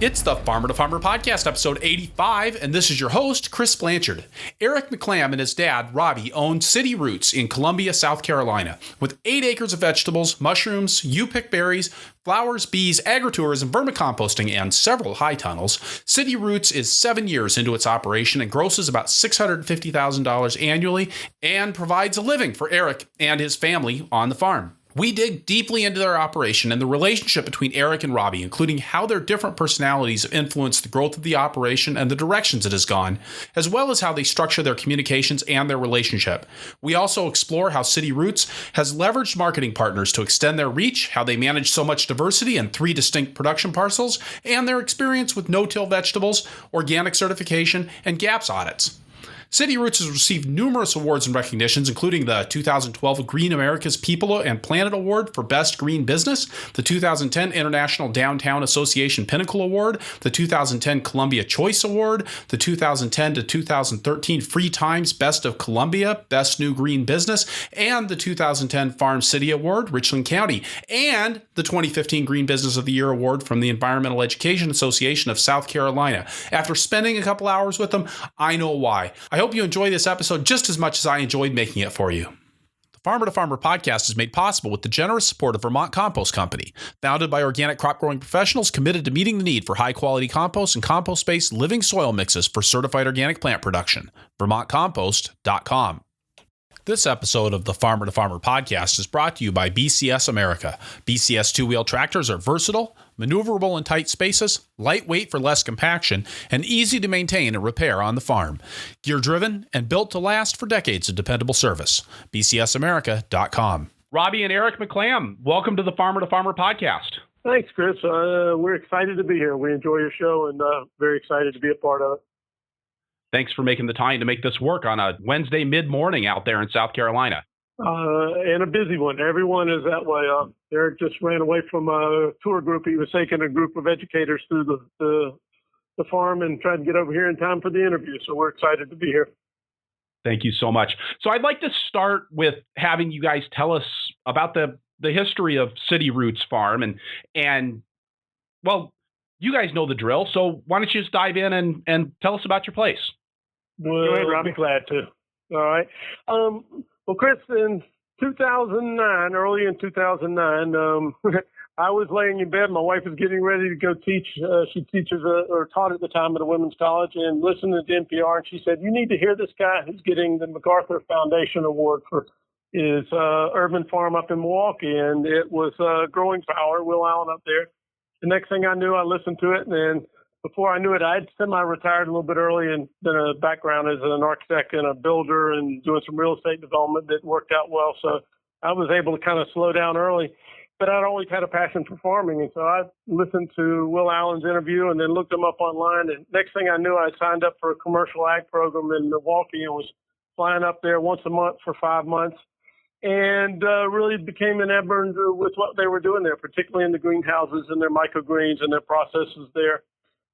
It's the Farmer to Farmer Podcast, episode 85, and this is your host, Chris Blanchard. Eric McClam and his dad, Robbie, own City Roots in Columbia, South Carolina. With 8 acres of vegetables, mushrooms, you-pick berries, flowers, bees, agritourism, vermicomposting, and several high tunnels, City Roots is 7 years into its operation and grosses about $650,000 annually and provides a living for Eric and his family on the farm. We dig deeply into their operation and the relationship between Eric and Robbie, including how their different personalities have influenced the growth of the operation and the directions it has gone, as well as how they structure their communications and their relationship. We also explore how City Roots has leveraged marketing partners to extend their reach, how they manage so much diversity in 3 distinct production parcels, and their experience with no-till vegetables, organic certification, and GAPS audits. City Roots has received numerous awards and recognitions, including the 2012 Green America's People and Planet Award for Best Green Business, the 2010 International Downtown Association Pinnacle Award, the 2010 Columbia Choice Award, the 2010 to 2013 Free Times Best of Columbia, Best New Green Business, and the 2010 Farm City Award, Richland County, and the 2015 Green Business of the Year Award from the Environmental Education Association of South Carolina. After spending a couple hours with them, I know why. I hope you enjoy this episode just as much as I enjoyed making it for you. The Farmer to Farmer podcast is made possible with the generous support of Vermont Compost Company, founded by organic crop growing professionals committed to meeting the need for high quality compost and compost-based living soil mixes for certified organic plant production. VermontCompost.com. This episode of the Farmer to Farmer podcast is brought to you by BCS America. BCS two-wheel tractors are versatile, maneuverable in tight spaces, lightweight for less compaction, and easy to maintain and repair on the farm. Gear-driven and built to last for decades of dependable service. BCSAmerica.com. Robbie and Eric McClam, welcome to the Farmer to Farmer podcast. Thanks, Chris. We're excited to be here. We enjoy your show and very excited to be a part of it. Thanks for making the time to make this work on a Wednesday mid-morning out there in South Carolina. And a busy one. Everyone is that way. Eric just ran away from a tour group. He was taking a group of educators through the farm and tried to get over here in time for the interview. So we're excited to be here. Thank you so much. So I'd like to start with having you guys tell us about the history of City Roots Farm. And well, you guys know the drill. So why don't you just dive in and tell us about your place? Go ahead, Robbie. Glad to. All right. Well, Chris, in 2009, early in 2009, I was laying in bed. My wife was getting ready to go teach. She teaches or taught at the time at a women's college, and listened to NPR. And she said, "You need to hear this guy who's getting the MacArthur Foundation Award for his urban farm up in Milwaukee." And it was Growing Power, Will Allen up there. The next thing I knew, I listened to it, and then before I knew it, I had semi-retired a little bit early and been a background as an architect and a builder and doing some real estate development that worked out well. So I was able to kind of slow down early, but I'd always had a passion for farming. And so I listened to Will Allen's interview and then looked him up online. And next thing I knew, I signed up for a commercial ag program in Milwaukee and was flying up there once a month for 5 months. And really became enamored with what they were doing there, particularly in the greenhouses and their microgreens and their processes there.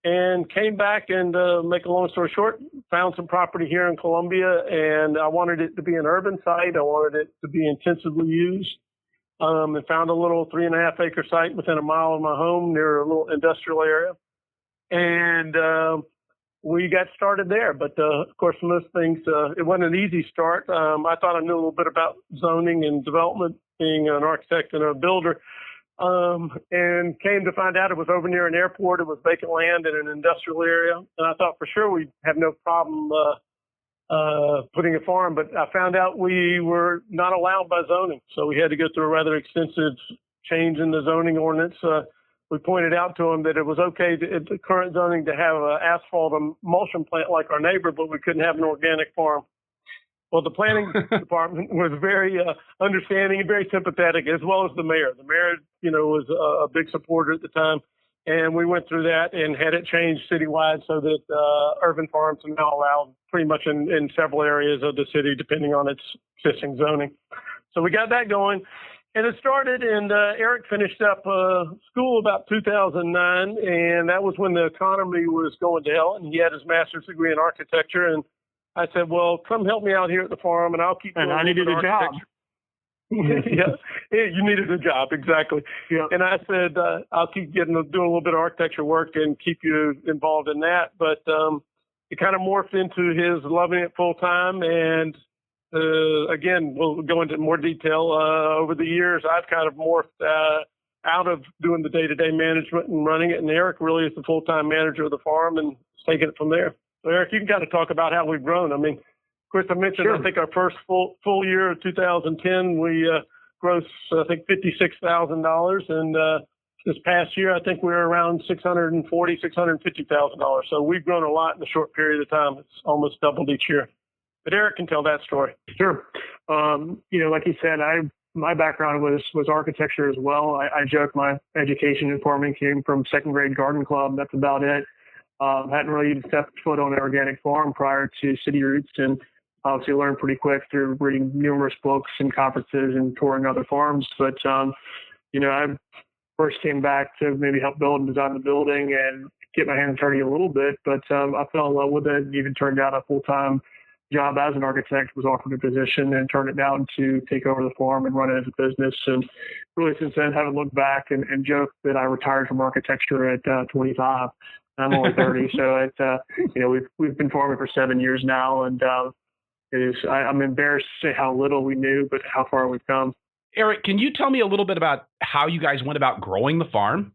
And came back and, make a long story short, found some property here in Columbia, and I wanted it to be an urban site. I wanted it to be intensively used. And found a little 3.5 acre site within a mile of my home near a little industrial area. And we got started there. But, of course, most things, it wasn't an easy start. I thought I knew a little bit about zoning and development, being an architect and a builder. And came to find out it was over near an airport. It was vacant land in an industrial area. And I thought for sure we'd have no problem putting a farm. But I found out we were not allowed by zoning. So we had to go through a rather extensive change in the zoning ordinance. We pointed out to them that it was okay at the current zoning to have an asphalt emulsion plant like our neighbor, but we couldn't have an organic farm. Well, the planning department was very understanding and very sympathetic, as well as the mayor. The mayor, was a big supporter at the time. And we went through that and had it changed citywide so that urban farms are now allowed pretty much in several areas of the city, depending on its existing zoning. So we got that going. And it started, and Eric finished up school about 2009, and that was when the economy was going to hell, and he had his master's degree in architecture. And I said, well, come help me out here at the farm, and I'll keep doing and I needed a job. Yeah, you needed a job, exactly. Yeah. And I said, I'll keep doing a little bit of architecture work and keep you involved in that. But it kind of morphed into his loving it full time. And again, we'll go into more detail. Over the years, I've kind of morphed out of doing the day-to-day management and running it. And Eric really is the full-time manager of the farm and taking it from there. So Eric, you can kind of talk about how we've grown. I mean, Chris, I mentioned, Sure. I think our first full year of 2010, we grossed, I think, $56,000. And this past year, I think we were around $650,000. So we've grown a lot in a short period of time. It's almost doubled each year. But Eric can tell that story. Sure. Like you said, my background was architecture as well. I joke my education in farming came from second grade garden club. That's about it. Hadn't really even stepped foot on an organic farm prior to City Roots, and obviously learned pretty quick through reading numerous books and conferences and touring other farms. But, I first came back to maybe help build and design the building and get my hands dirty a little bit. But I fell in love with it and even turned down a full-time job as an architect, was offered a position and turned it down to take over the farm and run it as a business. And really since then, haven't looked back and joked that I retired from architecture at 25. I'm only 30. So we've been farming for 7 years now. And I'm embarrassed to say how little we knew, but how far we've come. Eric, can you tell me a little bit about how you guys went about growing the farm?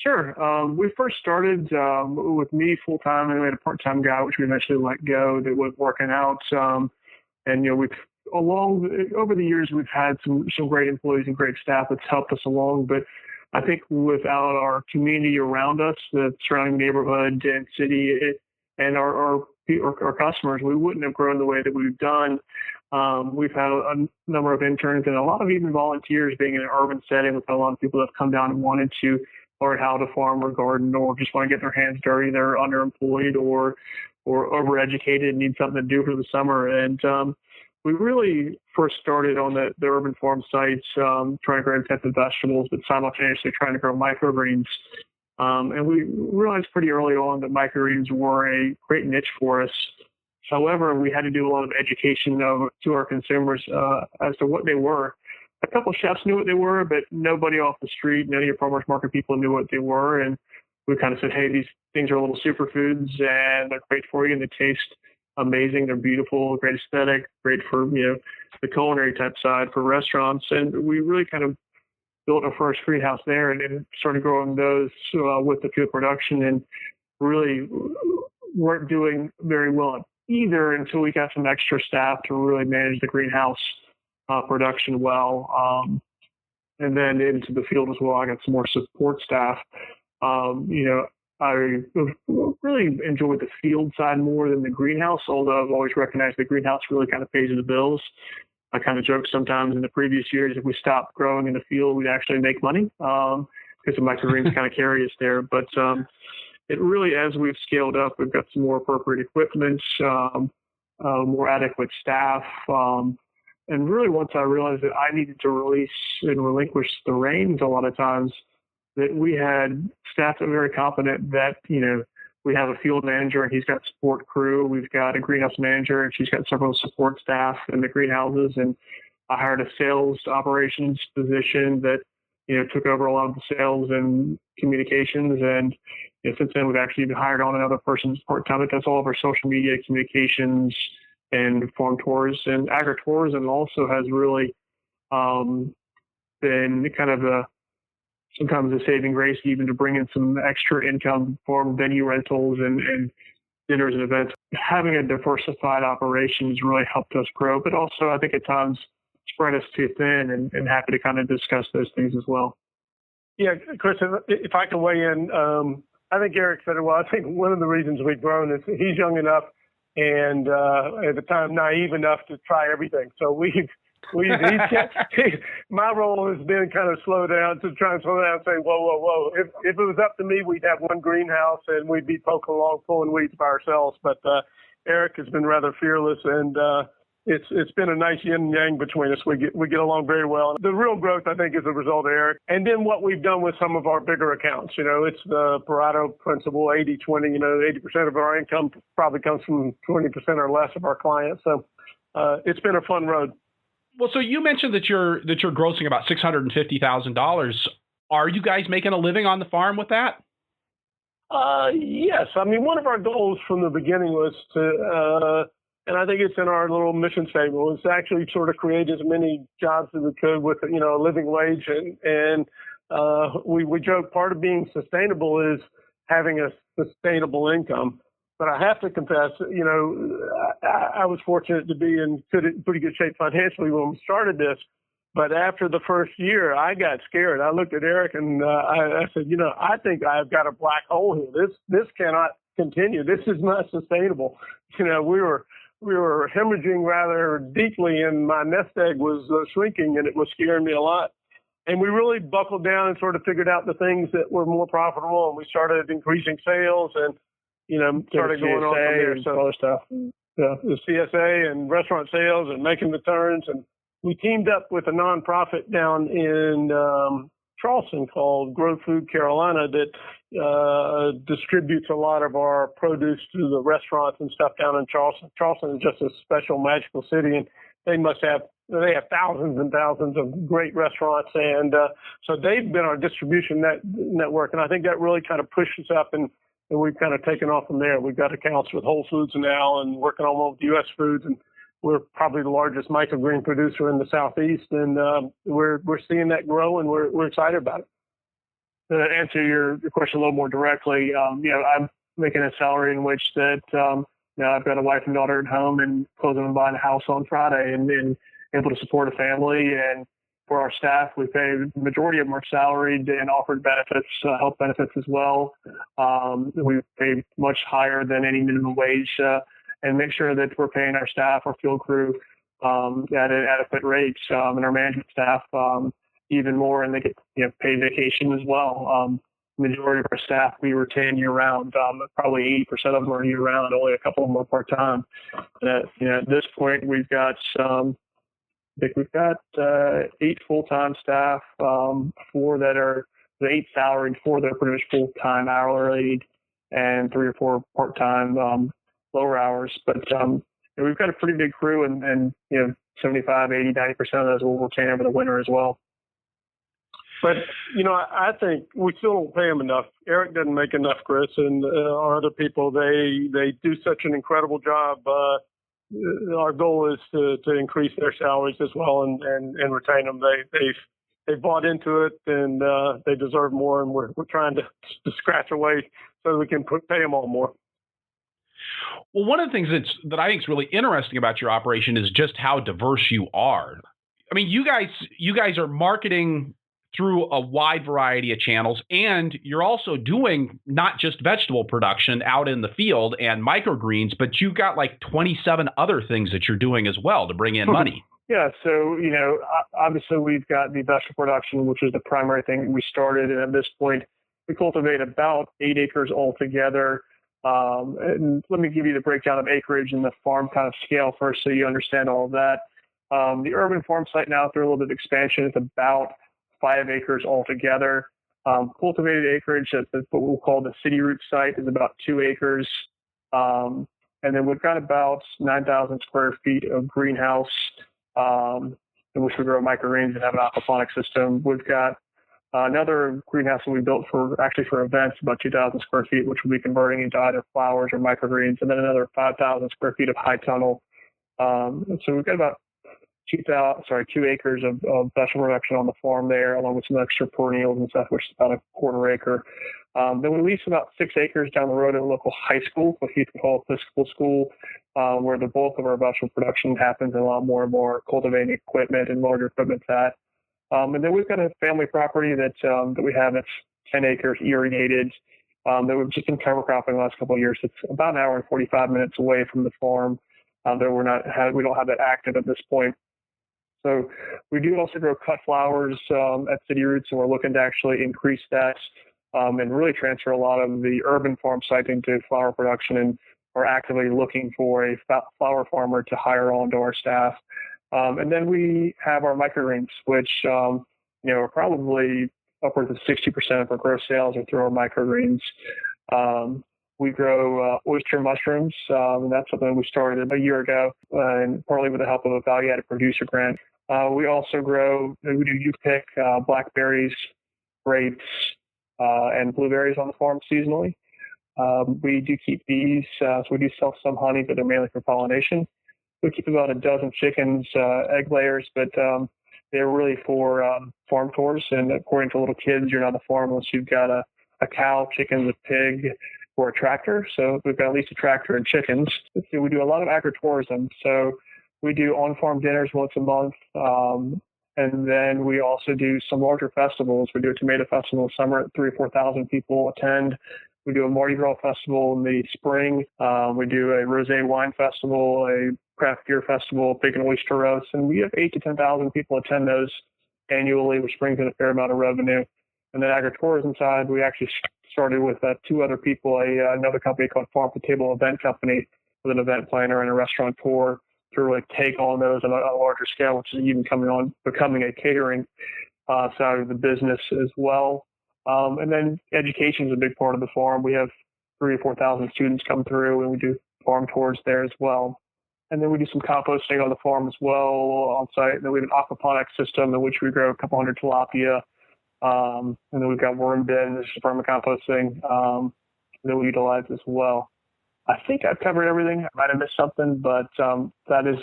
Sure. We first started with me full time, and we had a part time guy, which we eventually let go, that was working out. We've over the years we've had some great employees and great staff that's helped us along. But I think without our community around us, the surrounding neighborhood and city, and our customers, we wouldn't have grown the way that we've done. We've had a number of interns and a lot of even volunteers. Being in an urban setting, with a lot of people that have come down and wanted to learn how to farm or garden, or just want to get their hands dirty. They're underemployed or overeducated and need something to do for the summer. And we really first started on the urban farm sites, trying to grow intensive vegetables, but simultaneously trying to grow microgreens. And we realized pretty early on that microgreens were a great niche for us. However, we had to do a lot of education to our consumers as to what they were. A couple of chefs knew what they were, but nobody off the street, none of your farmers market people knew what they were. And we kind of said, hey, these things are little superfoods and they're great for you and they taste amazing. They're beautiful, great aesthetic, great for, the culinary type side for restaurants. And we really kind of built our first greenhouse there and started growing those with the food production, and really weren't doing very well either until we got some extra staff to really manage the greenhouse production well. And then into the field as well, I got some more support staff. I really enjoyed the field side more than the greenhouse, although I've always recognized the greenhouse really kind of pays the bills. I kind of joke sometimes in the previous years, if we stopped growing in the field, we'd actually make money because the microgreens kind of carry us there. But it really, as we've scaled up, we've got some more appropriate equipment, more adequate staff. And really, once I realized that I needed to release and relinquish the reins a lot of times, that we had staff that were very confident that, we have a field manager and he's got support crew. We've got a greenhouse manager and she's got several support staff in the greenhouses. And I hired a sales operations position that, took over a lot of the sales and communications. And since then, we've actually even hired on another person part-time that does all of our social media communications and farm tours. And agritourism also has really been kind of sometimes a saving grace, even to bring in some extra income from venue rentals and dinners and events. Having a diversified operation has really helped us grow, but also I think at times spread us too thin, and happy to kind of discuss those things as well. Yeah, Chris, if I can weigh in, I think Eric said it well. I think one of the reasons we've grown is he's young enough and at the time naive enough to try everything. So my role has been kind of slow down, to try and slow down and say, whoa. If it was up to me, we'd have one greenhouse and we'd be poking along pulling weeds by ourselves. But Eric has been rather fearless, and it's been a nice yin and yang between us. We get along very well. The real growth, I think, is a result of Eric. And then what we've done with some of our bigger accounts. It's the Pareto principle, 80-20. 80% of our income probably comes from 20% or less of our clients. So it's been a fun road. Well, so you mentioned that you're grossing about $650,000. Are you guys making a living on the farm with that? Yes. I mean, one of our goals from the beginning was to, and I think it's in our little mission statement, was to actually sort of create as many jobs as we could with, a living wage. And we joke part of being sustainable is having a sustainable income. But I have to confess, I was fortunate to be in pretty good shape financially when we started this. But after the first year, I got scared. I looked at Eric and I said, I think I've got a black hole here. This cannot continue. This is not sustainable. We were hemorrhaging rather deeply, and my nest egg was shrinking, and it was scaring me a lot. And we really buckled down and sort of figured out the things that were more profitable, and we started increasing sales and, started going on from there. So other stuff. Yeah, the CSA and restaurant sales and making the turns. And we teamed up with a nonprofit down in Charleston called Grow Food Carolina that distributes a lot of our produce to the restaurants and stuff down in Charleston. Charleston is just a special, magical city, and they have thousands and thousands of great restaurants. And so they've been our distribution network. And I think that really kind of pushed us up, and we've kind of taken off from there. We've got accounts with Whole Foods now and working on with U.S. Foods, and we're probably the largest microgreen producer in the Southeast, and we're seeing that grow, and we're excited about it. To answer your question a little more directly, I'm making a salary in which that I've got a wife and daughter at home, and closing and buying a house on Friday, and able to support a family. And for our staff, we pay the majority of them are salaried and offered benefits, health benefits as well. We pay much higher than any minimum wage. And make sure that we're paying our staff, our field crew, at adequate rates, and our management staff even more, and they get paid vacation as well. Majority of our staff we retain year round. Probably 80% of them are year round. Only a couple of them are part time. At this point, we've got 8 full time staff, 4 that are the 8 salaried, 4 that are pretty much full time hourly, and 3 or 4 part time. Lower hours, but we've got a pretty big crew, and 75, 80, 90% of those will retain over the winter as well. But I think we still don't pay them enough. Eric doesn't make enough, Chris, and our other people they do such an incredible job. Our goal is to increase their salaries as well and retain them. They've bought into it, and they deserve more, and we're trying to scratch away so we can pay them all more. Well, one of the things that I think is really interesting about your operation is just how diverse you are. I mean, you guys are marketing through a wide variety of channels, and you're also doing not just vegetable production out in the field and microgreens, but you've got like 27 other things that you're doing as well to bring in money. Yeah, so obviously we've got the vegetable production, which is the primary thing we started, and at this point we cultivate about 8 acres altogether. And let me give you the breakdown of acreage and the farm kind of scale first so you understand all of that. The urban farm site now, through a little bit of expansion, is about 5 acres altogether. Cultivated acreage at what we'll call the city root site is about 2 acres. And then we've got about 9,000 square feet of greenhouse in which we grow microgreens and have an aquaponic system. We've got another greenhouse that we built for events, about 2,000 square feet, which we'll be converting into either flowers or microgreens, and then another 5,000 square feet of high tunnel. So we've got about 2 acres of vegetable production on the farm there, along with some extra perennials and stuff, which is about a quarter acre. Then we lease about 6 acres down the road at a local high school, what Heath call Episcopal School, where the bulk of our vegetable production happens, and a lot more and more cultivating equipment and larger equipment's at. And then we've got a family property that we have that's 10 acres irrigated that we've just been cover cropping the last couple of years. It's about an hour and 45 minutes away from the farm. That we don't have that active at this point. So we do also grow cut flowers at City Roots, and we're looking to actually increase that and really transfer a lot of the urban farm site into flower production, and are actively looking for a flower farmer to hire onto our staff. And then we have our microgreens, which are probably upwards of 60% of our gross sales are through our microgreens. We grow oyster mushrooms, and that's something we started a year ago, and partly with the help of a value-added producer grant. We also we do U-pick, blackberries, grapes, and blueberries on the farm seasonally. We do keep bees, so we do sell some honey, but they're mainly for pollination. We keep about a dozen chickens, egg layers, but they're really for farm tours. And according to little kids, you're not a farm unless you've got a cow, chickens, a pig, or a tractor. So we've got at least a tractor and chickens. So we do a lot of agritourism. So we do on-farm dinners once a month. And then we also do some larger festivals. We do a tomato festival in the summer. 3,000 or 4,000 people attend. We do a Mardi Gras festival in the spring. We do a rosé wine festival, a craft beer festival, bacon and oyster roast, and we have 8,000 to 10,000 people attend those annually, which brings in a fair amount of revenue. And then agritourism side, we actually started with two other people, another company called Farm to Table Event Company, with an event planner and a restaurateur to really take on those on a larger scale, which is even becoming a catering side of the business as well. And then education is a big part of the farm. We have 3,000 or 4,000 students come through, and we do farm tours there as well. And then we do some composting on the farm as well on site. And then we have an aquaponics system in which we grow a couple hundred tilapia. And then we've got worm bins, vermicomposting that we utilize as well. I think I've covered everything. I might have missed something, but that is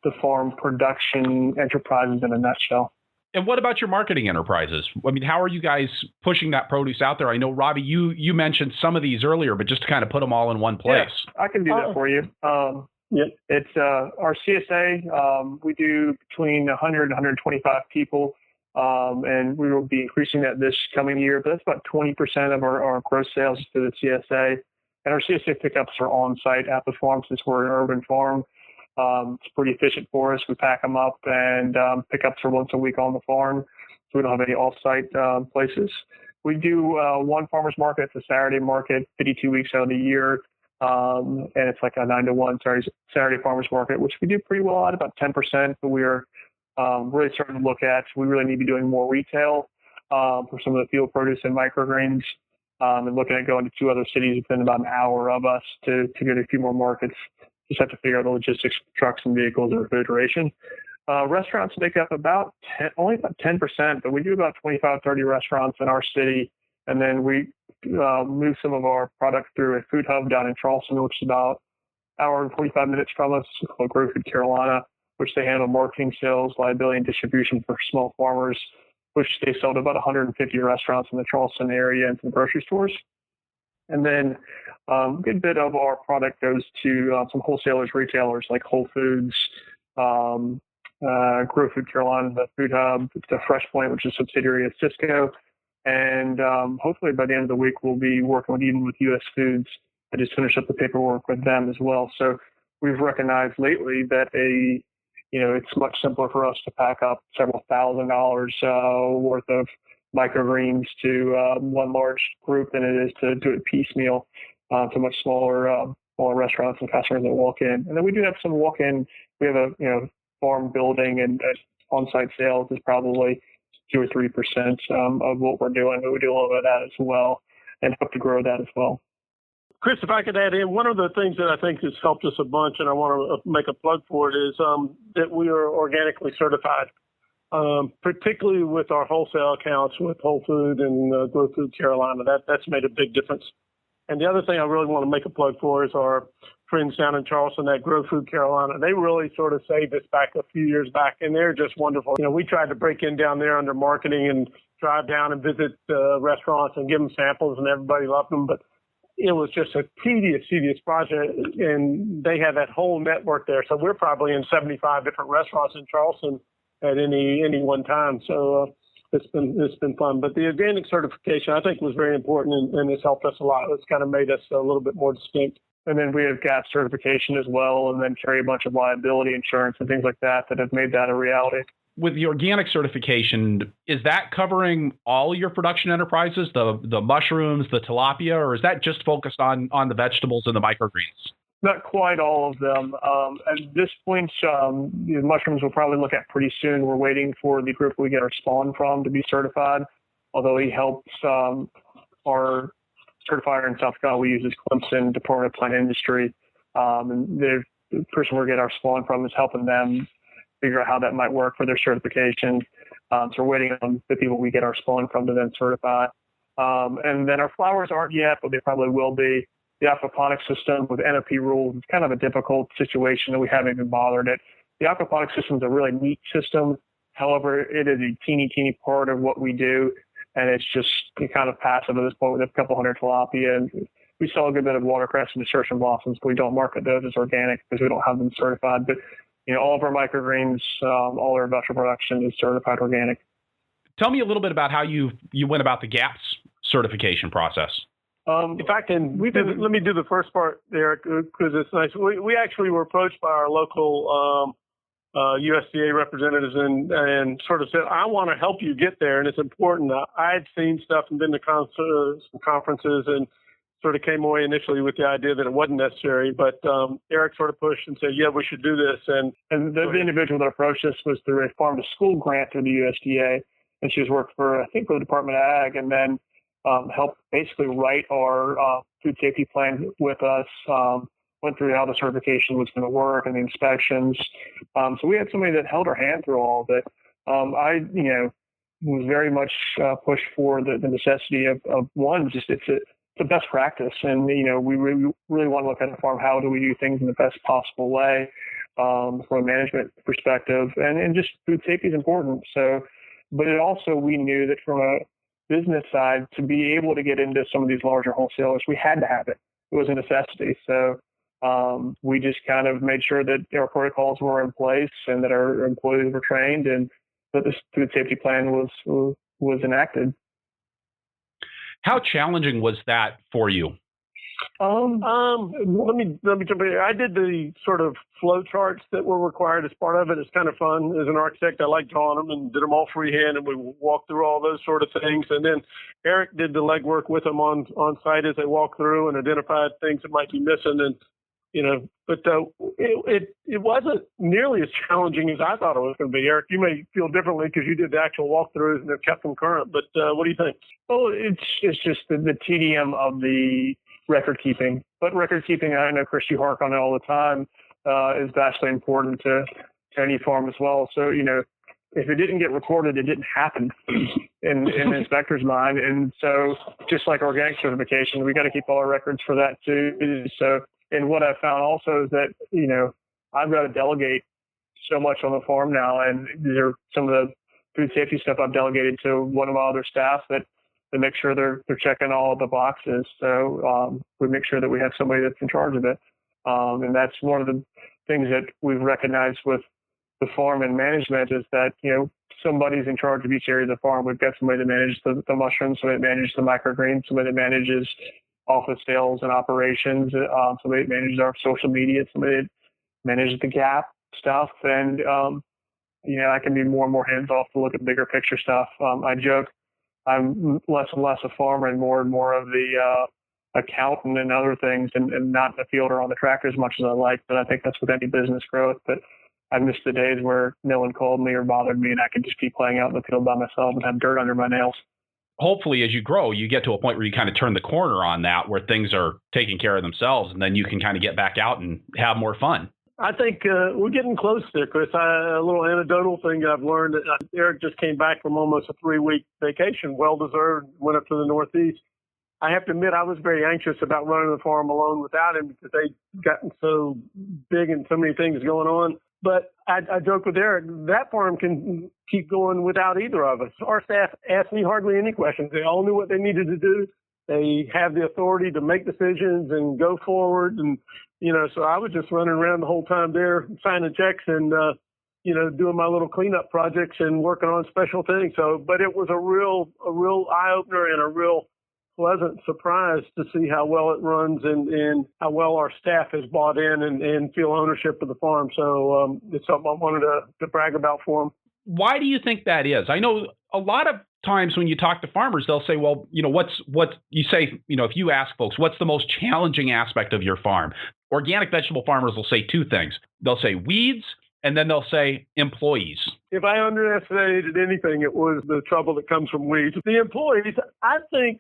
the farm production enterprises in a nutshell. And what about your marketing enterprises? I mean, how are you guys pushing that produce out there? I know, Robbie, you mentioned some of these earlier, but just to kind of put them all in one place. Yeah, I can do that for you. It's our CSA. We do between 100 and 125 people, and we will be increasing that this coming year. But that's about 20% of our gross sales to the CSA. And our CSA pickups are on site at the farm since we're an urban farm. It's pretty efficient for us. We pack them up, and pickups are once a week on the farm, so we don't have any off-site places. We do one farmer's market. It's a Saturday market, 52 weeks out of the year, and it's like a 9 to 1 Saturday farmer's market, which we do pretty well at, about 10%. But we are really starting to look at. We really need to be doing more retail for some of the field produce and microgreens, and looking at going to 2 other cities within about an hour of us to get a few more markets. Just have to figure out the logistics, trucks and vehicles, and refrigeration. Restaurants make up only about 10%, but we do about 25, 30 restaurants in our city. And then we move some of our product through a food hub down in Charleston, which is about an hour and 45 minutes from us, called Grow Food Carolina, which they handle marketing, sales, liability, and distribution for small farmers, which they sell to about 150 restaurants in the Charleston area and some grocery stores. And then a good bit of our product goes to some wholesalers, retailers like Whole Foods, Grow Food Carolina, the Food Hub, the Fresh Point, which is a subsidiary of Cisco. And hopefully by the end of the week, we'll be working with U.S. Foods. I just finished up the paperwork with them as well. So we've recognized lately that it's much simpler for us to pack up several $1,000s worth of microgreens to one large group than it is to do it piecemeal to much smaller restaurants and customers that walk in. And then we do have some walk-in. We have a farm building, and on-site sales is probably 2 or 3% of what we're doing. But we do a little bit of that as well, and hope to grow that as well. Chris, if I could add in, one of the things that I think has helped us a bunch, and I want to make a plug for it, is that we are organically certified. Particularly with our wholesale accounts with Whole Food and Grow Food Carolina. That's made a big difference. And the other thing I really want to make a plug for is our friends down in Charleston at Grow Food Carolina. They really sort of saved us back a few years back, and they're just wonderful. We tried to break in down there under marketing and drive down and visit restaurants and give them samples, and everybody loved them. But it was just a tedious project, and they had that whole network there. So we're probably in 75 different restaurants in Charleston at any one time. So it's been fun. But the organic certification, I think, was very important, and it's helped us a lot. It's kind of made us a little bit more distinct. And then we have GAP certification as well, and then carry a bunch of liability insurance and things like that have made that a reality. With the organic certification, is that covering all your production enterprises, the mushrooms, the tilapia, or is that just focused on the vegetables and the microgreens? Not quite all of them. At this point, the mushrooms we'll probably look at pretty soon. We're waiting for the group we get our spawn from to be certified, although he helps our certifier in South Carolina we use is Clemson Department of Plant Industry. And the person we get our spawn from is helping them figure out how that might work for their certification. So we're waiting on the people we get our spawn from to then certify. And then our flowers aren't yet, but they probably will be. The aquaponics system with NOP rules is kind of a difficult situation that we haven't even bothered it. The aquaponics system is a really neat system. However, it is a teeny part of what we do. And it's just kind of passive at this point with a couple hundred tilapia. And we sell a good bit of watercress and nasturtium blossoms, but we don't market those as organic because we don't have them certified. But, all of our microgreens, all our vegetable production is certified organic. Tell me a little bit about how you went about the GAPS certification process. If I can, let me do the first part, Eric, because it's nice. We actually were approached by our local USDA representatives and sort of said, I want to help you get there, and it's important. I had seen stuff and been to some conferences and sort of came away initially with the idea that it wasn't necessary, but Eric sort of pushed and said, yeah, we should do this. And the individual that approached us was through a farm-to-school grant through the USDA, and she was worked for, I think, for the Department of Ag, and then helped basically write our food safety plan with us, went through how the certification was going to work and the inspections. So we had somebody that held our hand through all of it. I was very much pushed for the necessity of one, just it's the best practice. And, we really want to look at the farm. How do we do things in the best possible way from a management perspective? And just food safety is important. So, but it also, we knew that from a business side, to be able to get into some of these larger wholesalers, we had to have it. It was a necessity. So we just kind of made sure that our protocols were in place and that our employees were trained and that the food safety plan was enacted. How challenging was that for you? Let me jump in. I did the sort of flow charts that were required as part of it. It's kind of fun. As an architect, I like drawing them and did them all freehand, and we walked through all those sort of things. And then Eric did the legwork with them on site as they walked through and identified things that might be missing. And but it wasn't nearly as challenging as I thought it was going to be. Eric, you may feel differently because you did the actual walkthroughs and have kept them current. But what do you think? Well, it's just the tedium of the record keeping. But record keeping, I know, Chris, you hark on it all the time, is vastly important to any farm as well. So, if it didn't get recorded, it didn't happen in the inspector's mind. And so just like organic certification, we got to keep all our records for that too. So, and what I found also is that, I've got to delegate so much on the farm now. And these are some of the food safety stuff I've delegated to one of my other staff that make sure they're checking all of the boxes. So we make sure that we have somebody that's in charge of it. And that's one of the things that we've recognized with the farm and management is that, somebody's in charge of each area of the farm. We've got somebody that manages the mushrooms, somebody that manages the microgreens, somebody that manages office sales and operations, somebody that manages our social media, somebody that manages the GAP stuff. And, I can be more and more hands-off to look at bigger picture stuff. I joke I'm less and less a farmer and more of the accountant and other things and not in the field or on the tractor as much as I like. But I think that's with any business growth. But I miss the days where no one called me or bothered me and I could just be playing out in the field by myself and have dirt under my nails. Hopefully, as you grow, you get to a point where you kind of turn the corner on that, where things are taking care of themselves, and then you can kind of get back out and have more fun. I think we're getting close there, Chris. A little anecdotal thing I've learned. Eric just came back from almost a 3-week vacation, well-deserved, went up to the Northeast. I have to admit I was very anxious about running the farm alone without him because they'd gotten so big and so many things going on. But I joke with Eric, that farm can keep going without either of us. Our staff asked me hardly any questions. They all knew what they needed to do. They have the authority to make decisions and go forward. And, so I was just running around the whole time there, signing checks and, doing my little cleanup projects and working on special things. So, but it was a real eye opener and a real pleasant surprise to see how well it runs and how well our staff has bought in and feel ownership of the farm. So it's something I wanted to brag about for them. Why do you think that is? I know a lot of times when you talk to farmers, they'll say, well, what you say, if you ask folks, what's the most challenging aspect of your farm? Organic vegetable farmers will say 2 things. They'll say weeds, and then they'll say employees. If I underestimated anything, it was the trouble that comes from weeds. The employees, I think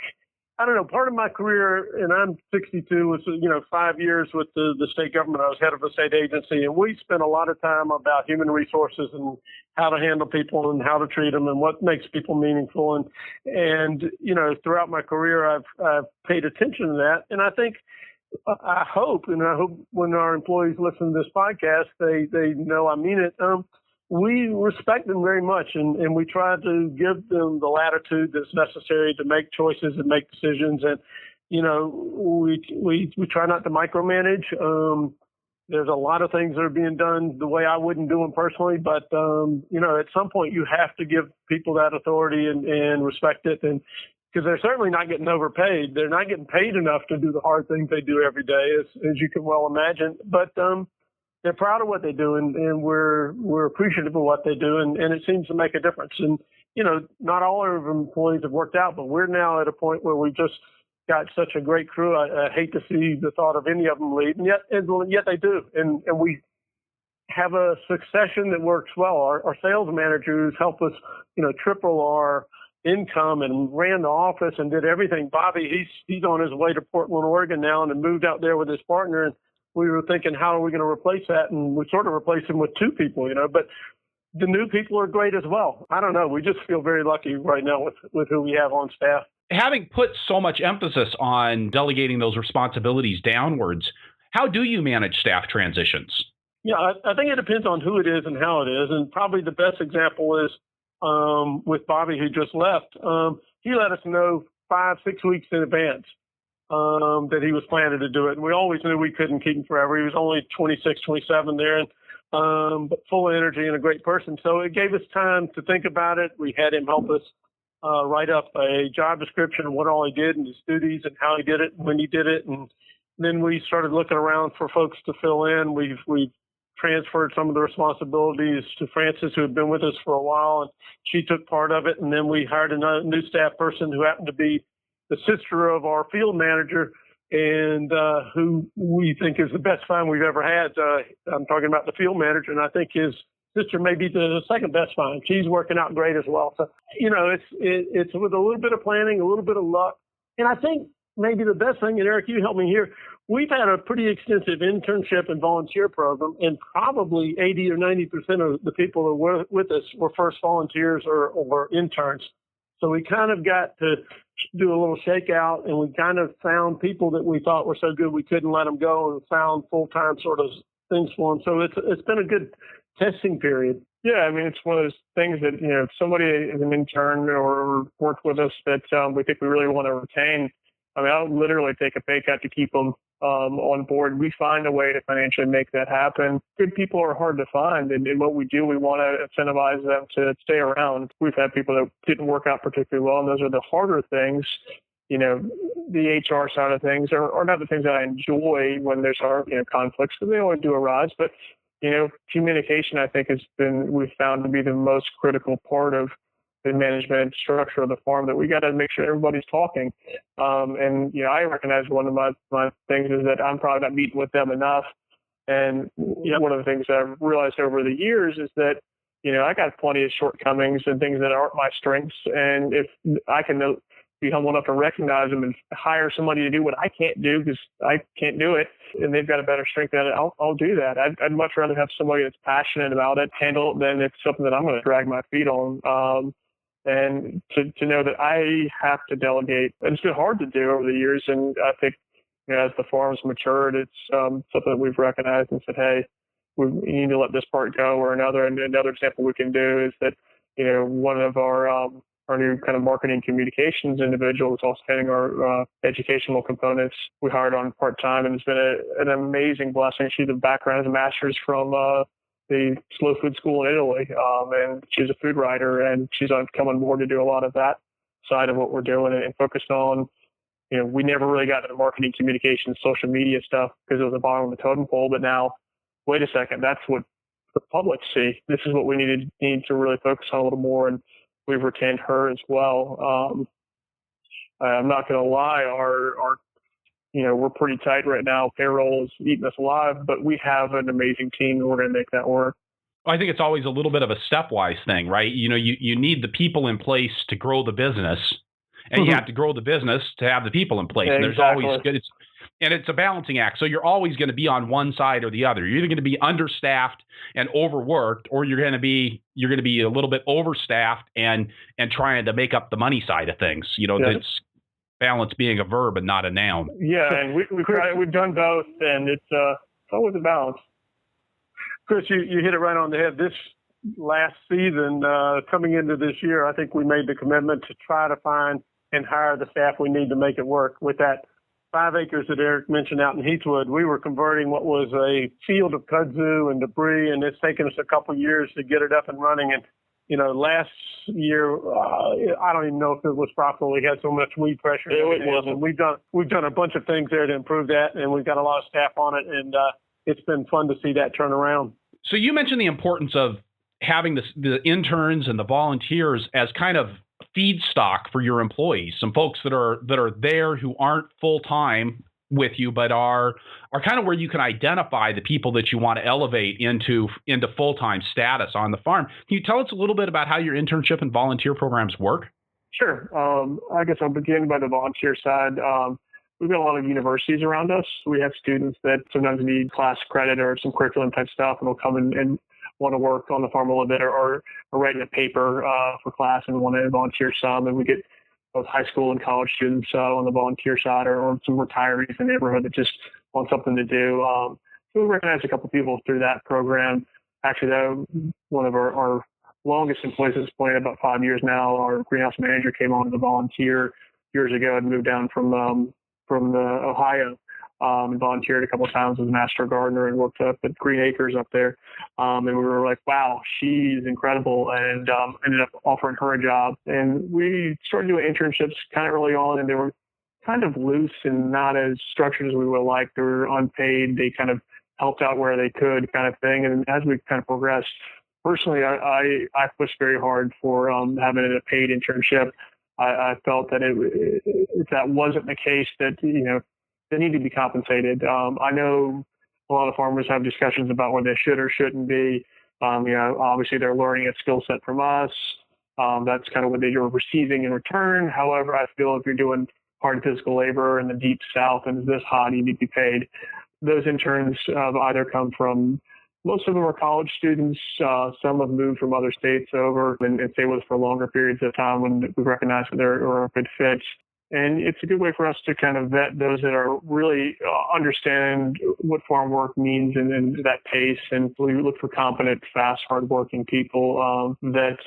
I don't know, part of my career, and I'm 62, was, 5 years with the state government. I was head of a state agency, and we spent a lot of time about human resources and how to handle people and how to treat them and what makes people meaningful. And throughout my career, I've paid attention to that. And I hope when our employees listen to this podcast, they know I mean it. We respect them very much, and we try to give them the latitude that's necessary to make choices and make decisions. And, we try not to micromanage. There's a lot of things that are being done the way I wouldn't do them personally, but, at some point you have to give people that authority and respect it. And because they're certainly not getting overpaid. They're not getting paid enough to do the hard things they do every day, as you can well imagine. But, they're proud of what they do, and we're appreciative of what they do, and it seems to make a difference. And, not all our employees have worked out, but we're now at a point where we just got such a great crew. I hate to see the thought of any of them leave, and yet they do. And we have a succession that works well. Our sales managers help us, triple our income and ran the office and did everything. Bobby, he's on his way to Portland, Oregon now, and moved out there with his partner. And we were thinking, how are we going to replace that? And we sort of replaced him with two people, but the new people are great as well. I don't know. We just feel very lucky right now with who we have on staff. Having put so much emphasis on delegating those responsibilities downwards, how do you manage staff transitions? Yeah, I think it depends on who it is and how it is. And probably the best example is with Bobby, who just left. He let us know 5-6 weeks in advance that he was planning to do it. And we always knew we couldn't keep him forever. He was only 26, 27 there, but full of energy and a great person. So it gave us time to think about it. We had him help us write up a job description of what all he did and his duties and how he did it and when he did it. And then we started looking around for folks to fill in. We've transferred some of the responsibilities to Frances, who had been with us for a while, and she took part of it. And then we hired a new staff person who happened to be the sister of our field manager, and who we think is the best find we've ever had. I'm talking about the field manager, and I think his sister may be the second best find. She's working out great as well. So, it's with a little bit of planning, a little bit of luck. And I think maybe the best thing, and Eric, you help me here, we've had a pretty extensive internship and volunteer program, and probably 80 or 90% of the people that were with us were first volunteers or interns. So we kind of got to do a little shakeout, and we kind of found people that we thought were so good we couldn't let them go, and found full-time sort of things for them. So it's been a good testing period. Yeah, I mean, it's one of those things that, if somebody is an intern or worked with us that we think we really want to retain, I mean, I'll literally take a pay cut to keep them on board. We find a way to financially make that happen. Good people are hard to find, and what we do, we want to incentivize them to stay around. We've had people that didn't work out particularly well, and those are the harder things. The HR side of things are not the things that I enjoy when there's conflicts, because they always do arise. But communication, I think, we've found to be the most critical part of the management structure of the farm, that we got to make sure everybody's talking. I recognize one of my things is that I'm probably not meeting with them enough. And one of the things I've realized over the years is that, I got plenty of shortcomings and things that aren't my strengths. And if I can be humble enough to recognize them and hire somebody to do what I can't do because I can't do it, and they've got a better strength at it, I'll do that. I'd much rather have somebody that's passionate about it handle it than it's something that I'm going to drag my feet on. And to know that I have to delegate, and it's been hard to do over the years. And I think, as the farm's matured, it's something that we've recognized and said, hey, we need to let this part go or another. And another example we can do is that, one of our new kind of marketing communications individual is also heading our educational components. We hired on part-time, and it's been an amazing blessing. She's a background as a master's from the slow food school in Italy, and she's a food writer, and she's come on board to do a lot of that side of what we're doing and focused on. We never really got into the marketing, communications, social media stuff because it was the bottom of the totem pole. But now, wait a second, that's what the public see. This is what we need to really focus on a little more, and we've retained her as well. I'm not going to lie, we're pretty tight right now. Payroll is eating us alive, but we have an amazing team, and we're going to make that work. I think it's always a little bit of a stepwise thing, right? You need the people in place to grow the business, and you have to grow the business to have the people in place. Yeah, and there's exactly. always good. And it's a balancing act. So you're always going to be on one side or the other. You're either going to be understaffed and overworked, or you're going to be a little bit overstaffed and trying to make up the money side of things. That's balance being a verb and not a noun. Yeah, and we've done both, and it's always a balance. Chris, you hit it right on the head. This last season, coming into this year, I think we made the commitment to try to find and hire the staff we need to make it work. With that 5 acres that Eric mentioned out in Heathwood, we were converting what was a field of kudzu and debris, and it's taken us a couple of years to get it up and running. And last year, I don't even know if it was profitable. We had so much weed pressure. It wasn't. We've done a bunch of things there to improve that, and we've got a lot of staff on it, and it's been fun to see that turn around. So you mentioned the importance of having the interns and the volunteers as kind of feedstock for your employees. Some folks that are there who aren't full time with you, but are kind of where you can identify the people that you want to elevate into full-time status on the farm. Can you tell us a little bit about how your internship and volunteer programs work? Sure. I guess I'll begin by the volunteer side. We've got a lot of universities around us. We have students that sometimes need class credit or some curriculum type stuff, and will come and want to work on the farm a little bit or writing a paper for class and want to volunteer some. And we get both high school and college students on the volunteer side, or some retirees in the neighborhood that just want something to do. So we recognize a couple people through that program. Actually, though, one of our longest employees at this point, about 5 years now, our greenhouse manager came on as a volunteer years ago and moved down from Ohio and volunteered a couple of times as a master gardener and worked up at Green Acres up there. And we were like, wow, she's incredible, and ended up offering her a job. And we started doing internships kind of early on, and they were kind of loose and not as structured as we would like. They were unpaid. They kind of helped out where they could, kind of thing. And as we kind of progressed, personally, I pushed very hard for having a paid internship. I felt that if that wasn't the case, that they need to be compensated. I know a lot of farmers have discussions about whether they should or shouldn't be. Obviously they're learning a skill set from us. That's kind of what you're receiving in return. However, I feel if you're doing hard physical labor in the deep South and it's this hot, you need to be paid. Those interns either come from, most of them are college students. Some have moved from other states over and stay with us for longer periods of time when we recognize that they're a good fit. And it's a good way for us to kind of vet those that are really understand what farm work means and that pace. And we look for competent, fast, hardworking people that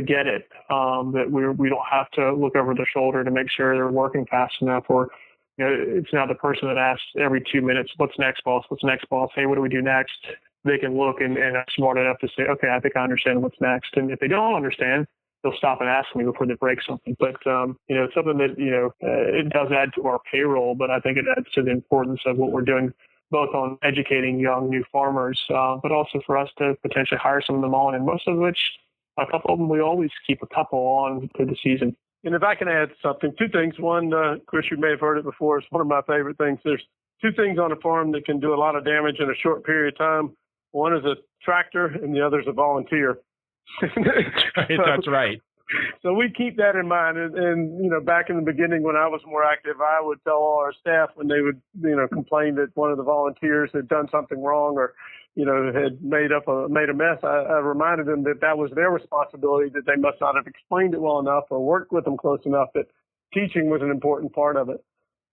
get it. That we don't have to look over their shoulder to make sure they're working fast enough. Or it's not the person that asks every 2 minutes, "What's next, boss? What's next, boss? Hey, what do we do next?" They can look and are smart enough to say, "Okay, I think I understand what's next." And if they don't understand, they'll stop and ask me before they break something. But, it's something that, it does add to our payroll, but I think it adds to the importance of what we're doing, both on educating young new farmers, but also for us to potentially hire some of them on, and most of which, a couple of them, we always keep a couple on through the season. And if I can add something, 2 things. One, Chris, you may have heard it before. It's one of my favorite things. There's 2 things on a farm that can do a lot of damage in a short period of time. One is a tractor, and the other is a volunteer. That's right. So we keep that in mind. And back in the beginning when I was more active, I would tell all our staff when they would, complain that one of the volunteers had done something wrong or, had made a mess. I reminded them that was their responsibility, that they must not have explained it well enough or worked with them close enough, that teaching was an important part of it.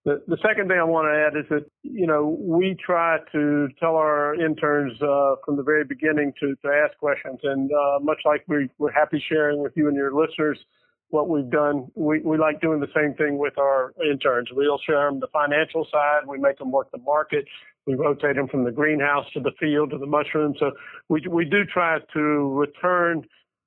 The second thing I want to add is that, we try to tell our interns from the very beginning to ask questions. And much like we're happy sharing with you and your listeners what we've done, we like doing the same thing with our interns. We'll share them the financial side. We make them work the market. We rotate them from the greenhouse to the field to the mushrooms. So we do try to return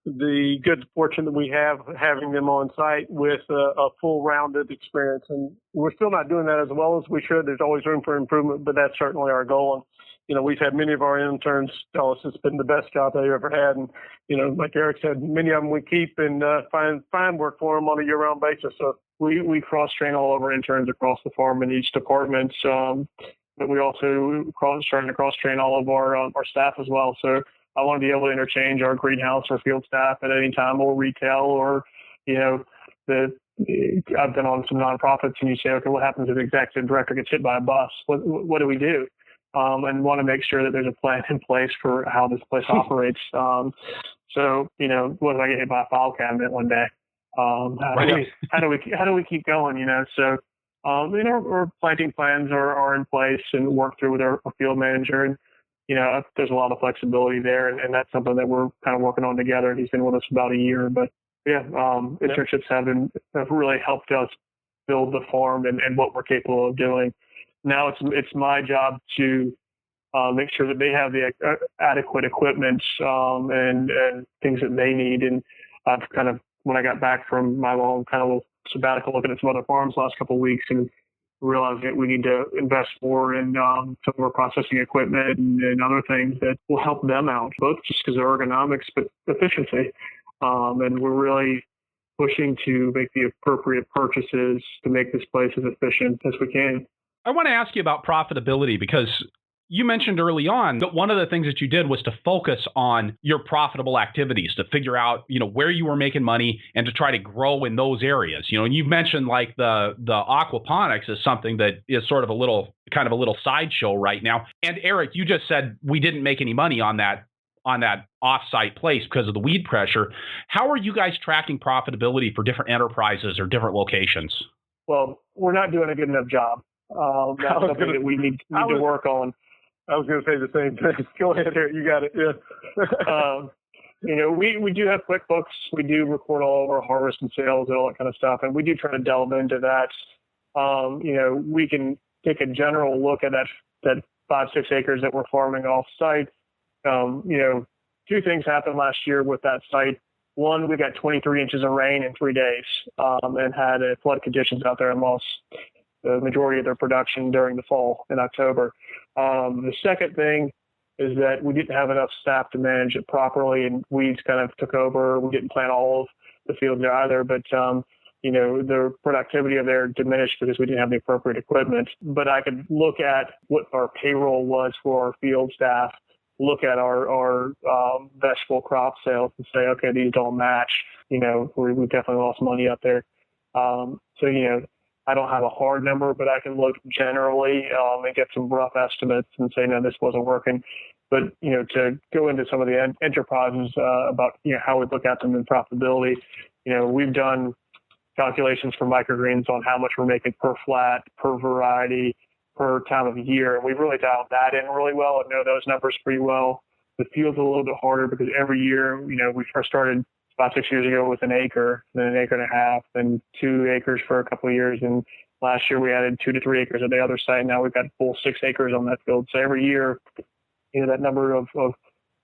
the good fortune that we have having them on site with a full rounded experience. And we're still not doing that as well as we should. There's always room for improvement, but that's certainly our goal. And, we've had many of our interns tell us it's been the best job they ever had. And, like Eric said, many of them we keep and find work for them on a year-round basis. So we cross-train all of our interns across the farm in each department. But we also trying to cross-train all of our staff as well. So I want to be able to interchange our greenhouse or field staff at any time, or retail, or, the I've been on some nonprofits, and you say, okay, what happens if the executive director gets hit by a bus? What do we do? And want to make sure that there's a plan in place for how this place operates. So, what if I get hit by a file cabinet one day? How do we keep going? So, our planting plans are in place and work through with our field manager, and there's a lot of flexibility there, and that's something that we're kind of working on together. He's been with us about a year, but internships have really helped us build the farm and what we're capable of doing. Now it's my job to make sure that they have the adequate equipment and things that they need. And I've kind of, when I got back from my long kind of little sabbatical, looking at some other farms last couple of weeks, and realized that we need to invest more in some of our processing equipment and other things that will help them out, both just because of ergonomics, but efficiency. And we're really pushing to make the appropriate purchases to make this place as efficient as we can. I want to ask you about profitability, because you mentioned early on that one of the things that you did was to focus on your profitable activities, to figure out, where you were making money and to try to grow in those areas. And you've mentioned like the aquaponics is something that is sort of a little sideshow right now. And Eric, you just said we didn't make any money on that off-site place because of the weed pressure. How are you guys tracking profitability for different enterprises or different locations? Well, we're not doing a good enough job. That's something that we need to work on. I was going to say the same thing. Go ahead, Eric. You got it. Yeah. We do have QuickBooks. We do record all of our harvest and sales and all that kind of stuff, and we do try to delve into that. We can take a general look at that 5-6 acres that we're farming off site. Two things happened last year with that site. One, we got 23 inches of rain in 3 days and had flood conditions out there and lost the majority of their production during the fall in October. The second thing is that we didn't have enough staff to manage it properly, and weeds kind of took over. We didn't plant all of the fields there either, but the productivity of there diminished because we didn't have the appropriate equipment. But I could look at what our payroll was for our field staff, look at our vegetable crop sales and say, okay, these don't match. We definitely lost money up there. I don't have a hard number, but I can look generally and get some rough estimates and say, no, this wasn't working. But, to go into some of the enterprises about, how we look at them in profitability, we've done calculations for microgreens on how much we're making per flat, per variety, per time of year. And we've really dialed that in really well and know those numbers pretty well. The field's a little bit harder because every year, we first started about 6 years ago with an acre, then an acre and a half, then 2 acres for a couple of years. And last year we added 2 to 3 acres at the other site. Now we've got full 6 acres on that field. So every year, that number of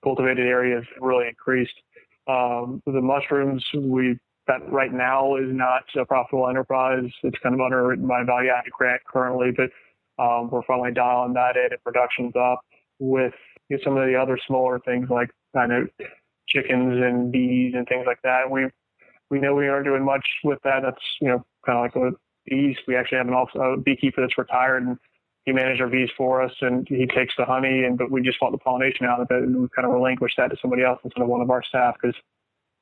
cultivated areas really increased. The mushrooms we've got right now is not a profitable enterprise. It's kind of underwritten by value-added grant currently, but we're finally dialing that in and production's up with some of the other smaller things like chickens and bees and things like that. We know we aren't doing much with that. That's kind of like with bees. We actually have a beekeeper that's retired, and he manages our bees for us, and he takes the honey, but we just want the pollination out of it, and we kind of relinquish that to somebody else instead of one of our staff, because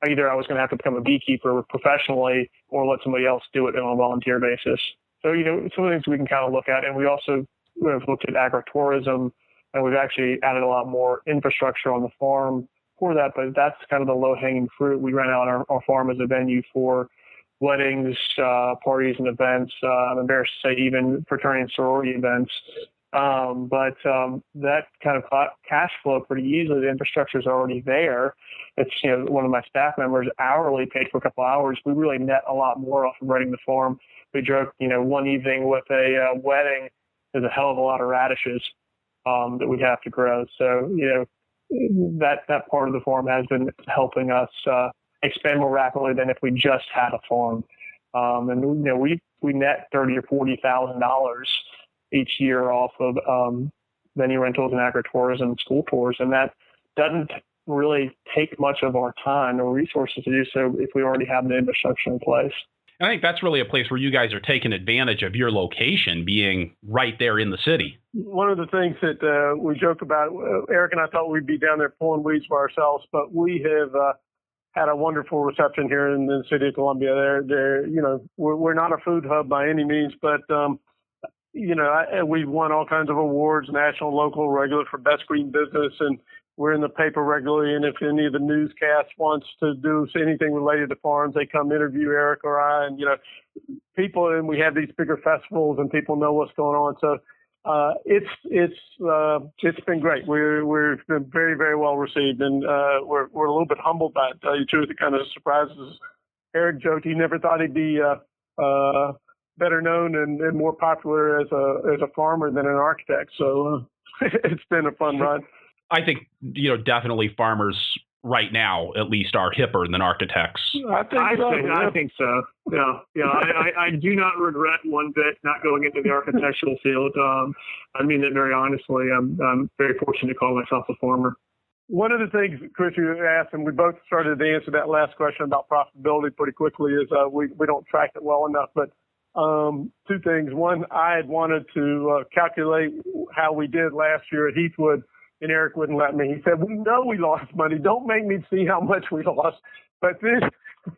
either I was going to have to become a beekeeper professionally or let somebody else do it on a volunteer basis. So some of the things we can kind of look at, and we also have looked at agritourism, and we've actually added a lot more infrastructure on the farm for that, but that's kind of the low-hanging fruit. We ran out our farm as a venue for weddings, parties and events. I'm embarrassed to say even fraternity and sorority events. But that kind of cash flow pretty easily. The infrastructure is already there. It's one of my staff members hourly paid for a couple hours. We really net a lot more off of running the farm. We joke, one evening with a wedding, there's a hell of a lot of radishes that we have to grow. So that part of the farm has been helping us expand more rapidly than if we just had a farm. And we net $30,000 or $40,000 each year off of venue rentals and agritourism and school tours, and that doesn't really take much of our time or resources to do so if we already have the infrastructure in place. I think that's really a place where you guys are taking advantage of your location being right there in the city. One of the things that we joke about, Eric and I thought we'd be down there pulling weeds by ourselves, but we have had a wonderful reception here in the city of Columbia. We're not a food hub by any means, but we've won all kinds of awards, national, local, regular, for best green business, and we're in the paper regularly. And if any of the newscasts wants to do anything related to farms, they come interview Eric or I, and people. And we have these bigger festivals, and people know what's going on. So it's been great. We've been very, very well received, and we're a little bit humbled by it. To tell you the truth, it kind of surprises. Eric joked he never thought he'd be better known and more popular as a farmer than an architect. So it's been a fun ride. I think definitely farmers right now at least are hipper than architects. I think so. Yeah. I do not regret one bit not going into the architectural field. I mean that very honestly. I'm very fortunate to call myself a farmer. One of the things, Chris, you asked, and we both started to answer that last question about profitability pretty quickly, is we don't track it well enough. But two things. One, I had wanted to calculate how we did last year at Heathwood, and Eric wouldn't let me. He said, "We know we lost money. Don't make me see how much we lost." But then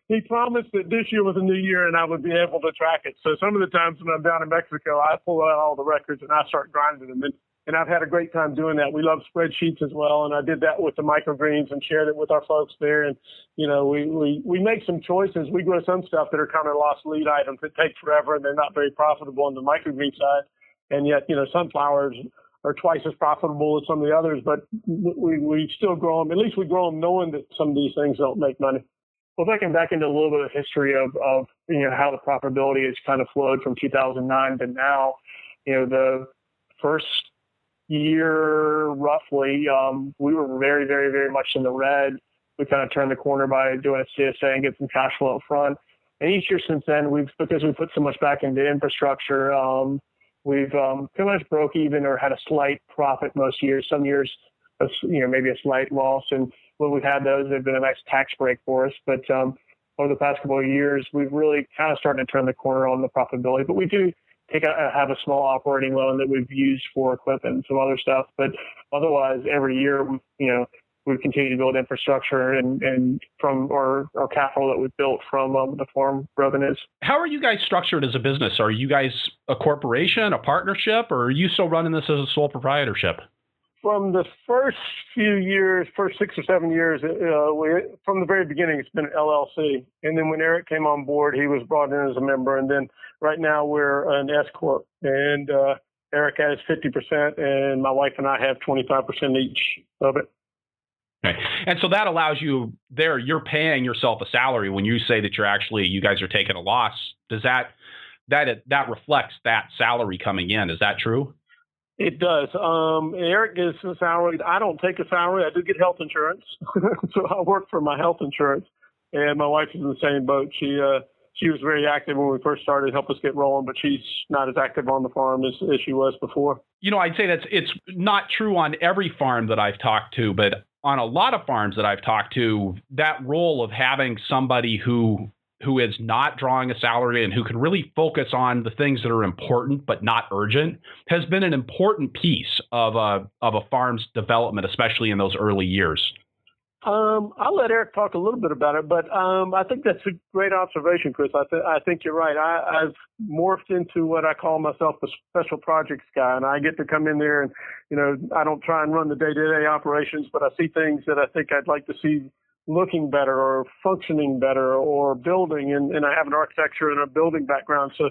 he promised that this year was a new year and I would be able to track it. So some of the times when I'm down in Mexico, I pull out all the records and I start grinding them. And I've had a great time doing that. We love spreadsheets as well. And I did that with the microgreens and shared it with our folks there. And, we make some choices. We grow some stuff that are kind of lost lead items that take forever and they're not very profitable on the microgreen side. And yet, sunflowers are twice as profitable as some of the others, but we still grow them. At least we grow them knowing that some of these things don't make money. Well, taking back into a little bit of history of how the profitability has kind of flowed from 2009 to now, the first year roughly, we were very, very, very much in the red. We kind of turned the corner by doing a CSA and get some cash flow up front. And each year since then, because we put so much back into infrastructure, we've pretty much broke even or had a slight profit most years. Some years, maybe a slight loss. And when we've had those, they've been a nice tax break for us. But over the past couple of years, we've really kind of started to turn the corner on the profitability. But we do have a small operating loan that we've used for equipment and some other stuff. But otherwise, every year, we've continued to build infrastructure and from our capital that we've built from the farm revenues. How are you guys structured as a business? Are you guys a corporation, a partnership, or are you still running this as a sole proprietorship? From the first 6 or 7 years, from the very beginning, it's been an LLC. And then when Eric came on board, he was brought in as a member. And then right now we're an S Corp. And Eric has 50%, and my wife and I have 25% each of it. Okay. And so that allows you you're paying yourself a salary when you say that you guys are taking a loss. Does that reflects that salary coming in? Is that true? It does. Eric gets a salary. I don't take a salary. I do get health insurance. So I work for my health insurance. And my wife is in the same boat. She was very active when we first started, helped us get rolling, but she's not as active on the farm as she was before. I'd say it's not true on every farm that I've talked to, but on a lot of farms that I've talked to, that role of having somebody who is not drawing a salary and who can really focus on the things that are important but not urgent has been an important piece of a farm's development, especially in those early years. I'll let Eric talk a little bit about it, but I think that's a great observation, Chris. I think you're right. I've morphed into what I call myself a special projects guy, and I get to come in there and, I don't try and run the day-to-day operations, but I see things that I think I'd like to see looking better or functioning better or building, and I have an architecture and a building background, so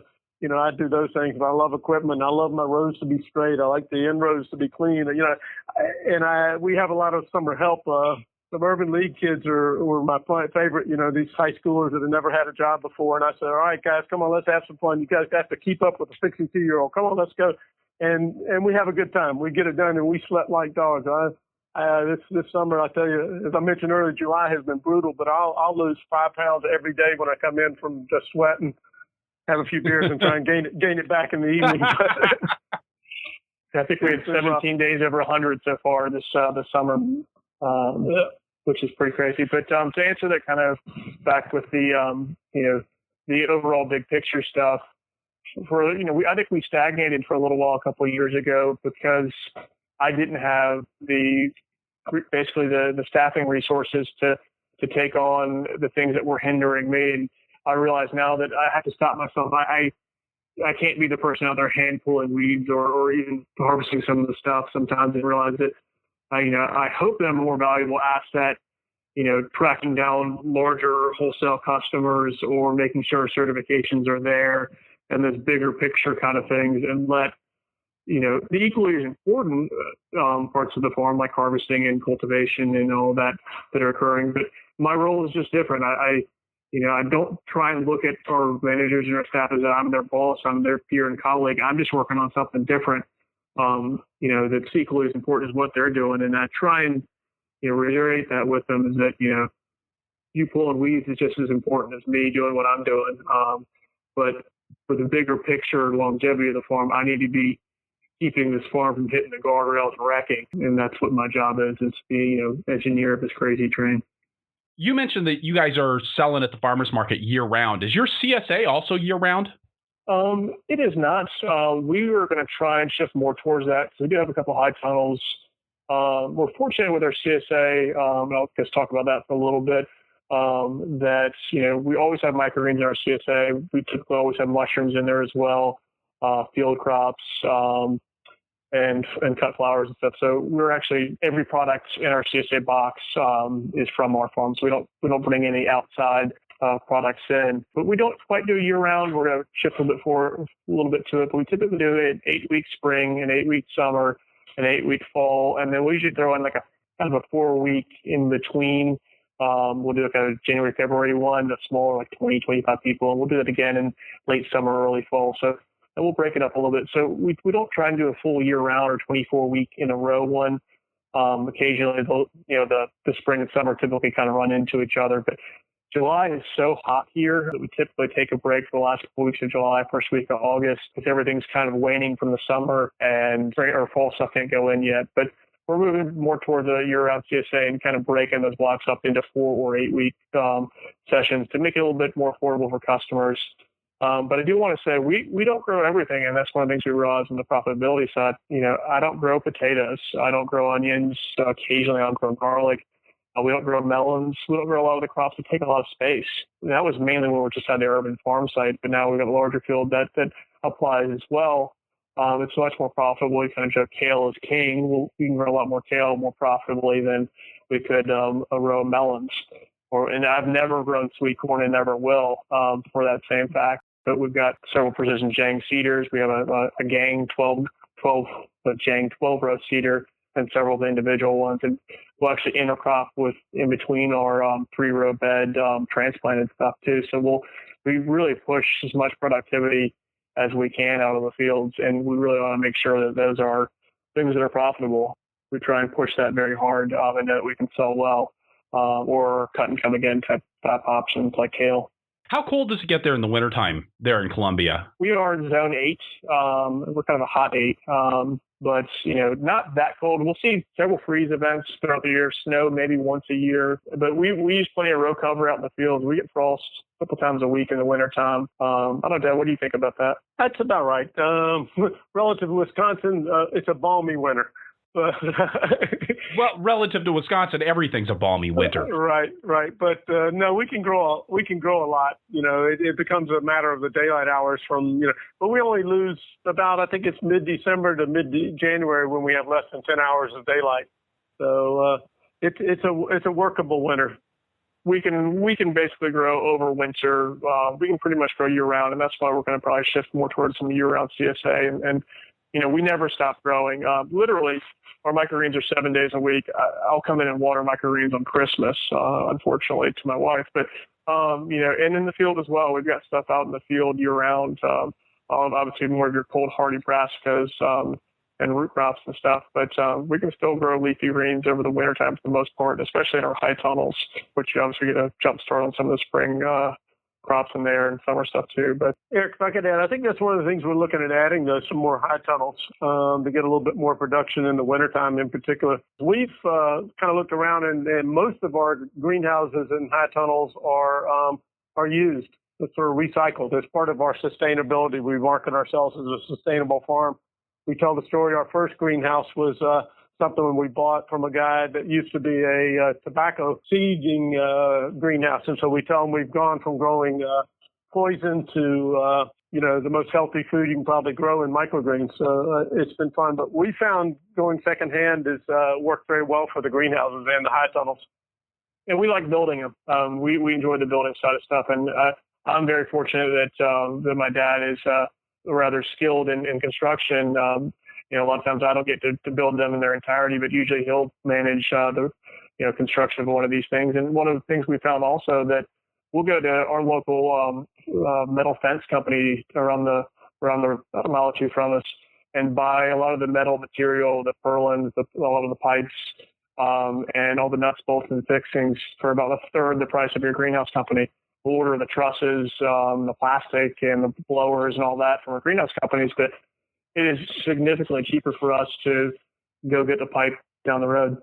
I do those things. But I love equipment. I love my roads to be straight. I like the inroads to be clean. And we have a lot of summer help. Some Urban League kids were my favorite, these high schoolers that have never had a job before. And I said, all right, guys, come on, let's have some fun. You guys have to keep up with a 62-year-old. Come on, let's go. And we have a good time. We get it done, and we sweat like dogs. This summer, I tell you, as I mentioned earlier, July has been brutal, but I'll lose 5 pounds every day when I come in from just sweating, have a few beers, and try and gain it back in the evening. I think we had 17 days over 100 so far this summer. Which is pretty crazy. But to answer that kind of back with the the overall big picture stuff, I think we stagnated for a little while a couple of years ago because I didn't have basically the staffing resources to to take on the things that were hindering me. And I realize now that I have to stop myself. I can't be the person out there hand pulling weeds or even harvesting some of the stuff sometimes, and realize that, I hope that I'm a more valuable asset, tracking down larger wholesale customers or making sure certifications are there and those bigger picture kind of things, and let, the equally as important parts of the farm, like harvesting and cultivation and all that are occurring. But my role is just different. I don't try and look at our managers and our staff as I'm their boss, I'm their peer and colleague. I'm just working on something different, that's equally as important as what they're doing. And I try and, reiterate that with them, is that, you pulling weeds is just as important as me doing what I'm doing. But for the bigger picture longevity of the farm, I need to be keeping this farm from hitting the guardrails and wrecking. And that's what my job is to be, engineer of this crazy train. You mentioned that you guys are selling at the farmers market year round. Is your CSA also year round? It is not. We are going to try and shift more towards that. So we do have a couple high tunnels. We're fortunate with our CSA. I'll just talk about that for a little bit. That, we always have microgreens in our CSA. We typically always have mushrooms in there as well, field crops, and cut flowers and stuff. So we're actually, every product in our CSA box is from our farm. So we don't bring any outside products in. But we don't quite do year round. We're going to shift a little bit to it. But we typically do an 8-week spring, an 8-week summer, an 8-week fall, and then we usually throw in like a kind of a 4-week in between. We'll do like a January, February one, that's smaller, like 20, 25 people, and we'll do that again in late summer, early fall. So and we'll break it up a little bit. So we don't try and do a full year round or 24-week in a row one. Occasionally, the spring and summer typically kind of run into each other. But July is so hot here that we typically take a break for the last couple weeks of July, first week of August, because everything's kind of waning from the summer and our fall stuff can't go in yet. But we're moving more towards a year-round CSA and kind of breaking those blocks up into 4 or 8-week sessions to make it a little bit more affordable for customers. But I do want to say we don't grow everything, and that's one of the things we realize on the profitability side. I don't grow potatoes. I don't grow onions. Occasionally I'll grow garlic. We don't grow melons. We don't grow a lot of the crops that take a lot of space. And that was mainly when we were just on the urban farm site, but now we've got a larger field that applies as well. It's much more profitable. We kind of joke kale is king. We can grow a lot more kale more profitably than we could a row of melons. And I've never grown sweet corn and never will for that same fact. But we've got several precision Jang seeders. We have a Gang 12 Jang 12 row seeder and several of the individual ones. And we'll actually intercrop in between our 3-row bed transplanted stuff too. So we really push as much productivity as we can out of the fields. And we really want to make sure that those are things that are profitable. We try and push that very hard and that we can sell well or cut and come again type options like kale. How cold does it get there in the wintertime there in Columbia? We are in zone 8. We're kind of a hot 8, but not that cold. We'll see several freeze events throughout the year, snow maybe once a year, but we use plenty of row cover out in the fields. We get frost a couple times a week in the wintertime. I don't know, Dad, what do you think about that? That's about right. Relative to Wisconsin, it's a balmy winter. Well, relative to Wisconsin, everything's a balmy winter. Right. But no, we can grow a lot. It becomes a matter of the daylight hours but we only lose about, I think it's mid-December to mid-January when we have less than 10 hours of daylight. So it's a workable winter. We can basically grow over winter. We can pretty much grow year round, and that's why we're going to probably shift more towards some year round CSA. And we never stop growing. Literally, our microgreens are 7 days a week. I'll come in and water microgreens on Christmas, unfortunately, to my wife. But, and in the field as well, we've got stuff out in the field year round. Obviously, more of your cold hardy brassicas and root crops and stuff. But we can still grow leafy greens over the wintertime for the most part, especially in our high tunnels, which you obviously get a jump start on some of the spring crops in there and summer stuff too. But Eric, if I could add, I think that's one of the things we're looking at adding, though, some more high tunnels to get a little bit more production in the wintertime in particular. We've kind of looked around and most of our greenhouses and high tunnels are used. It's sort of recycled as part of our sustainability. We market ourselves as a sustainable farm. We tell the story. Our first greenhouse was something we bought from a guy that used to be a tobacco seeding greenhouse. And so we tell him we've gone from growing poison to, the most healthy food you can probably grow in microgreens. So it's been fun. But we found going secondhand has worked very well for the greenhouses and the high tunnels. And we like building them. We enjoy the building side of stuff. And I'm very fortunate that my dad is rather skilled in construction. A lot of times I don't get to build them in their entirety, but usually he'll manage the construction of one of these things. And one of the things we found also that we'll go to our local metal fence company around the mile or two from us and buy a lot of the metal material, the purlins, a lot of the pipes, and all the nuts, bolts, and fixings for about a third the price of your greenhouse company. We'll order the trusses, the plastic, and the blowers and all that from our greenhouse companies, but it is significantly cheaper for us to go get the pipe down the road.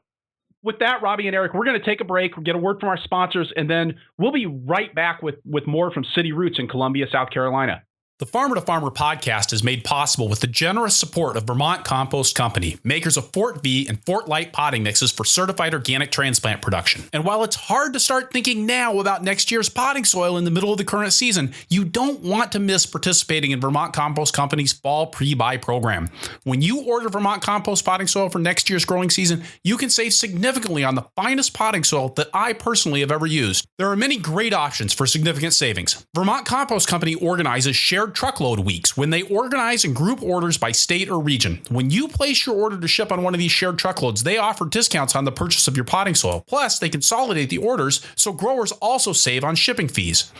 With that, Robbie and Eric, we're going to take a break. We'll get a word from our sponsors, and then we'll be right back with more from City Roots in Columbia, South Carolina. The Farmer to Farmer podcast is made possible with the generous support of Vermont Compost Company, makers of Fort V and Fort Light potting mixes for certified organic transplant production. And while it's hard to start thinking now about next year's potting soil in the middle of the current season, you don't want to miss participating in Vermont Compost Company's fall pre-buy program. When you order Vermont Compost potting soil for next year's growing season, you can save significantly on the finest potting soil that I personally have ever used. There are many great options for significant savings. Vermont Compost Company organizes shared truckload weeks when they organize and group orders by state or region. When you place your order to ship on one of these shared truckloads, they offer discounts on the purchase of your potting soil. Plus, they consolidate the orders so growers also save on shipping fees.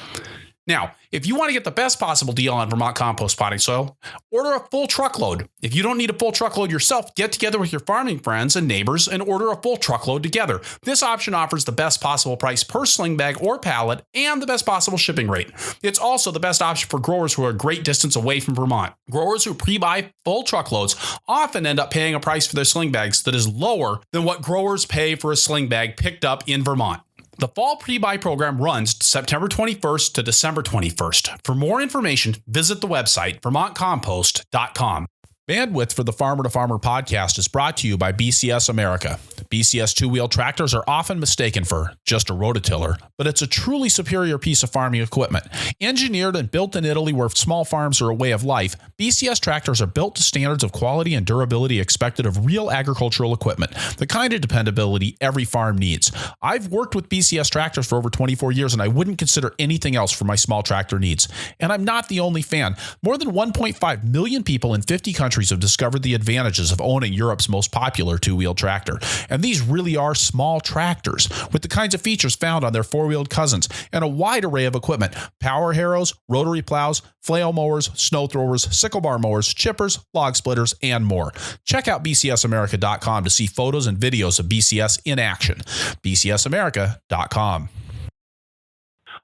Now, if you want to get the best possible deal on Vermont compost potting soil, order a full truckload. If you don't need a full truckload yourself, get together with your farming friends and neighbors and order a full truckload together. This option offers the best possible price per sling bag or pallet and the best possible shipping rate. It's also the best option for growers who are a great distance away from Vermont. Growers who pre-buy full truckloads often end up paying a price for their sling bags that is lower than what growers pay for a sling bag picked up in Vermont. The fall pre-buy program runs September 21st to December 21st. For more information, visit the website vermontcompost.com. Bandwidth for the Farmer to Farmer podcast is brought to you by BCS America. BCS two-wheel tractors are often mistaken for just a rototiller, but it's a truly superior piece of farming equipment. Engineered and built in Italy where small farms are a way of life, BCS tractors are built to standards of quality and durability expected of real agricultural equipment, the kind of dependability every farm needs. I've worked with BCS tractors for over 24 years, and I wouldn't consider anything else for my small tractor needs. And I'm not the only fan. More than 1.5 million people in 50 countries have discovered the advantages of owning Europe's most popular two-wheel tractor. And these really are small tractors with the kinds of features found on their four-wheeled cousins and a wide array of equipment: power harrows, rotary plows, flail mowers, snow throwers, sickle bar mowers, chippers, log splitters, and more. Check out bcsamerica.com to see photos and videos of BCS in action. bcsamerica.com.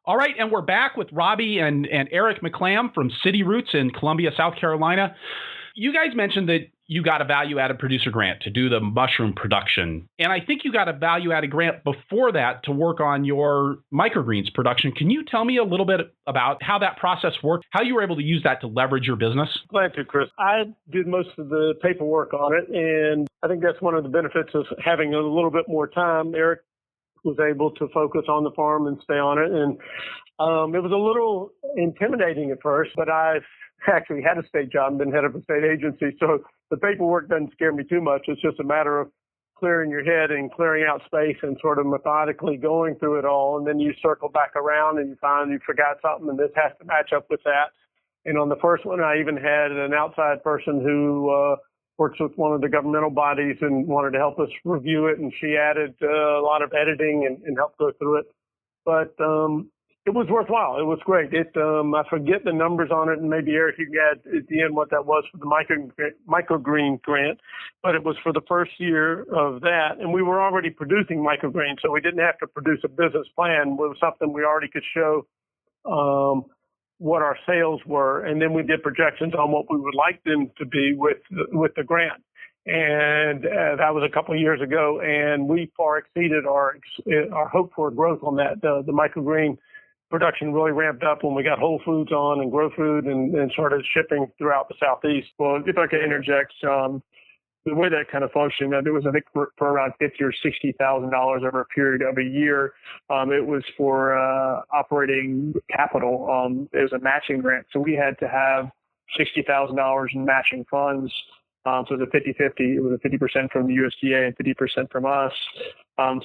All right, and we're back with Robbie and Eric McClam from City Roots in Columbia, South Carolina. You guys mentioned that you got a value-added producer grant to do the mushroom production. And I think you got a value-added grant before that to work on your microgreens production. Can you tell me a little bit about how that process worked, how you were able to use that to leverage your business? Glad to, Chris. I did most of the paperwork on it, and I think that's one of the benefits of having a little bit more time. Eric was able to focus on the farm and stay on it. And it was a little intimidating at first, but I've actually had a state job and been head of a state agency. So the paperwork doesn't scare me too much. It's just a matter of clearing your head and clearing out space and sort of methodically going through it all. And then you circle back around and you find you forgot something and this has to match up with that. And on the first one, I even had an outside person who works with one of the governmental bodies and wanted to help us review it. And she added a lot of editing and helped go through it. But it was worthwhile. It was great. I forget the numbers on it, and maybe Eric, you can add at the end what that was for the microgreen grant, but it was for the first year of that, and we were already producing microgreens, so we didn't have to produce a business plan. It was something we already could show what our sales were, and then we did projections on what we would like them to be with the grant. And that was a couple of years ago, and we far exceeded our hope for growth on that. The microgreen production really ramped up when we got Whole Foods on and Grow Food and started shipping throughout the Southeast. Well, if I could interject, the way that kind of functioned, it was, I think, for around $50,000 or $60,000 over a period of a year. It was for operating capital. It was a matching grant, so we had to have $60,000 in matching funds. So it was a 50-50. It was a 50% from the USDA and 50% from us.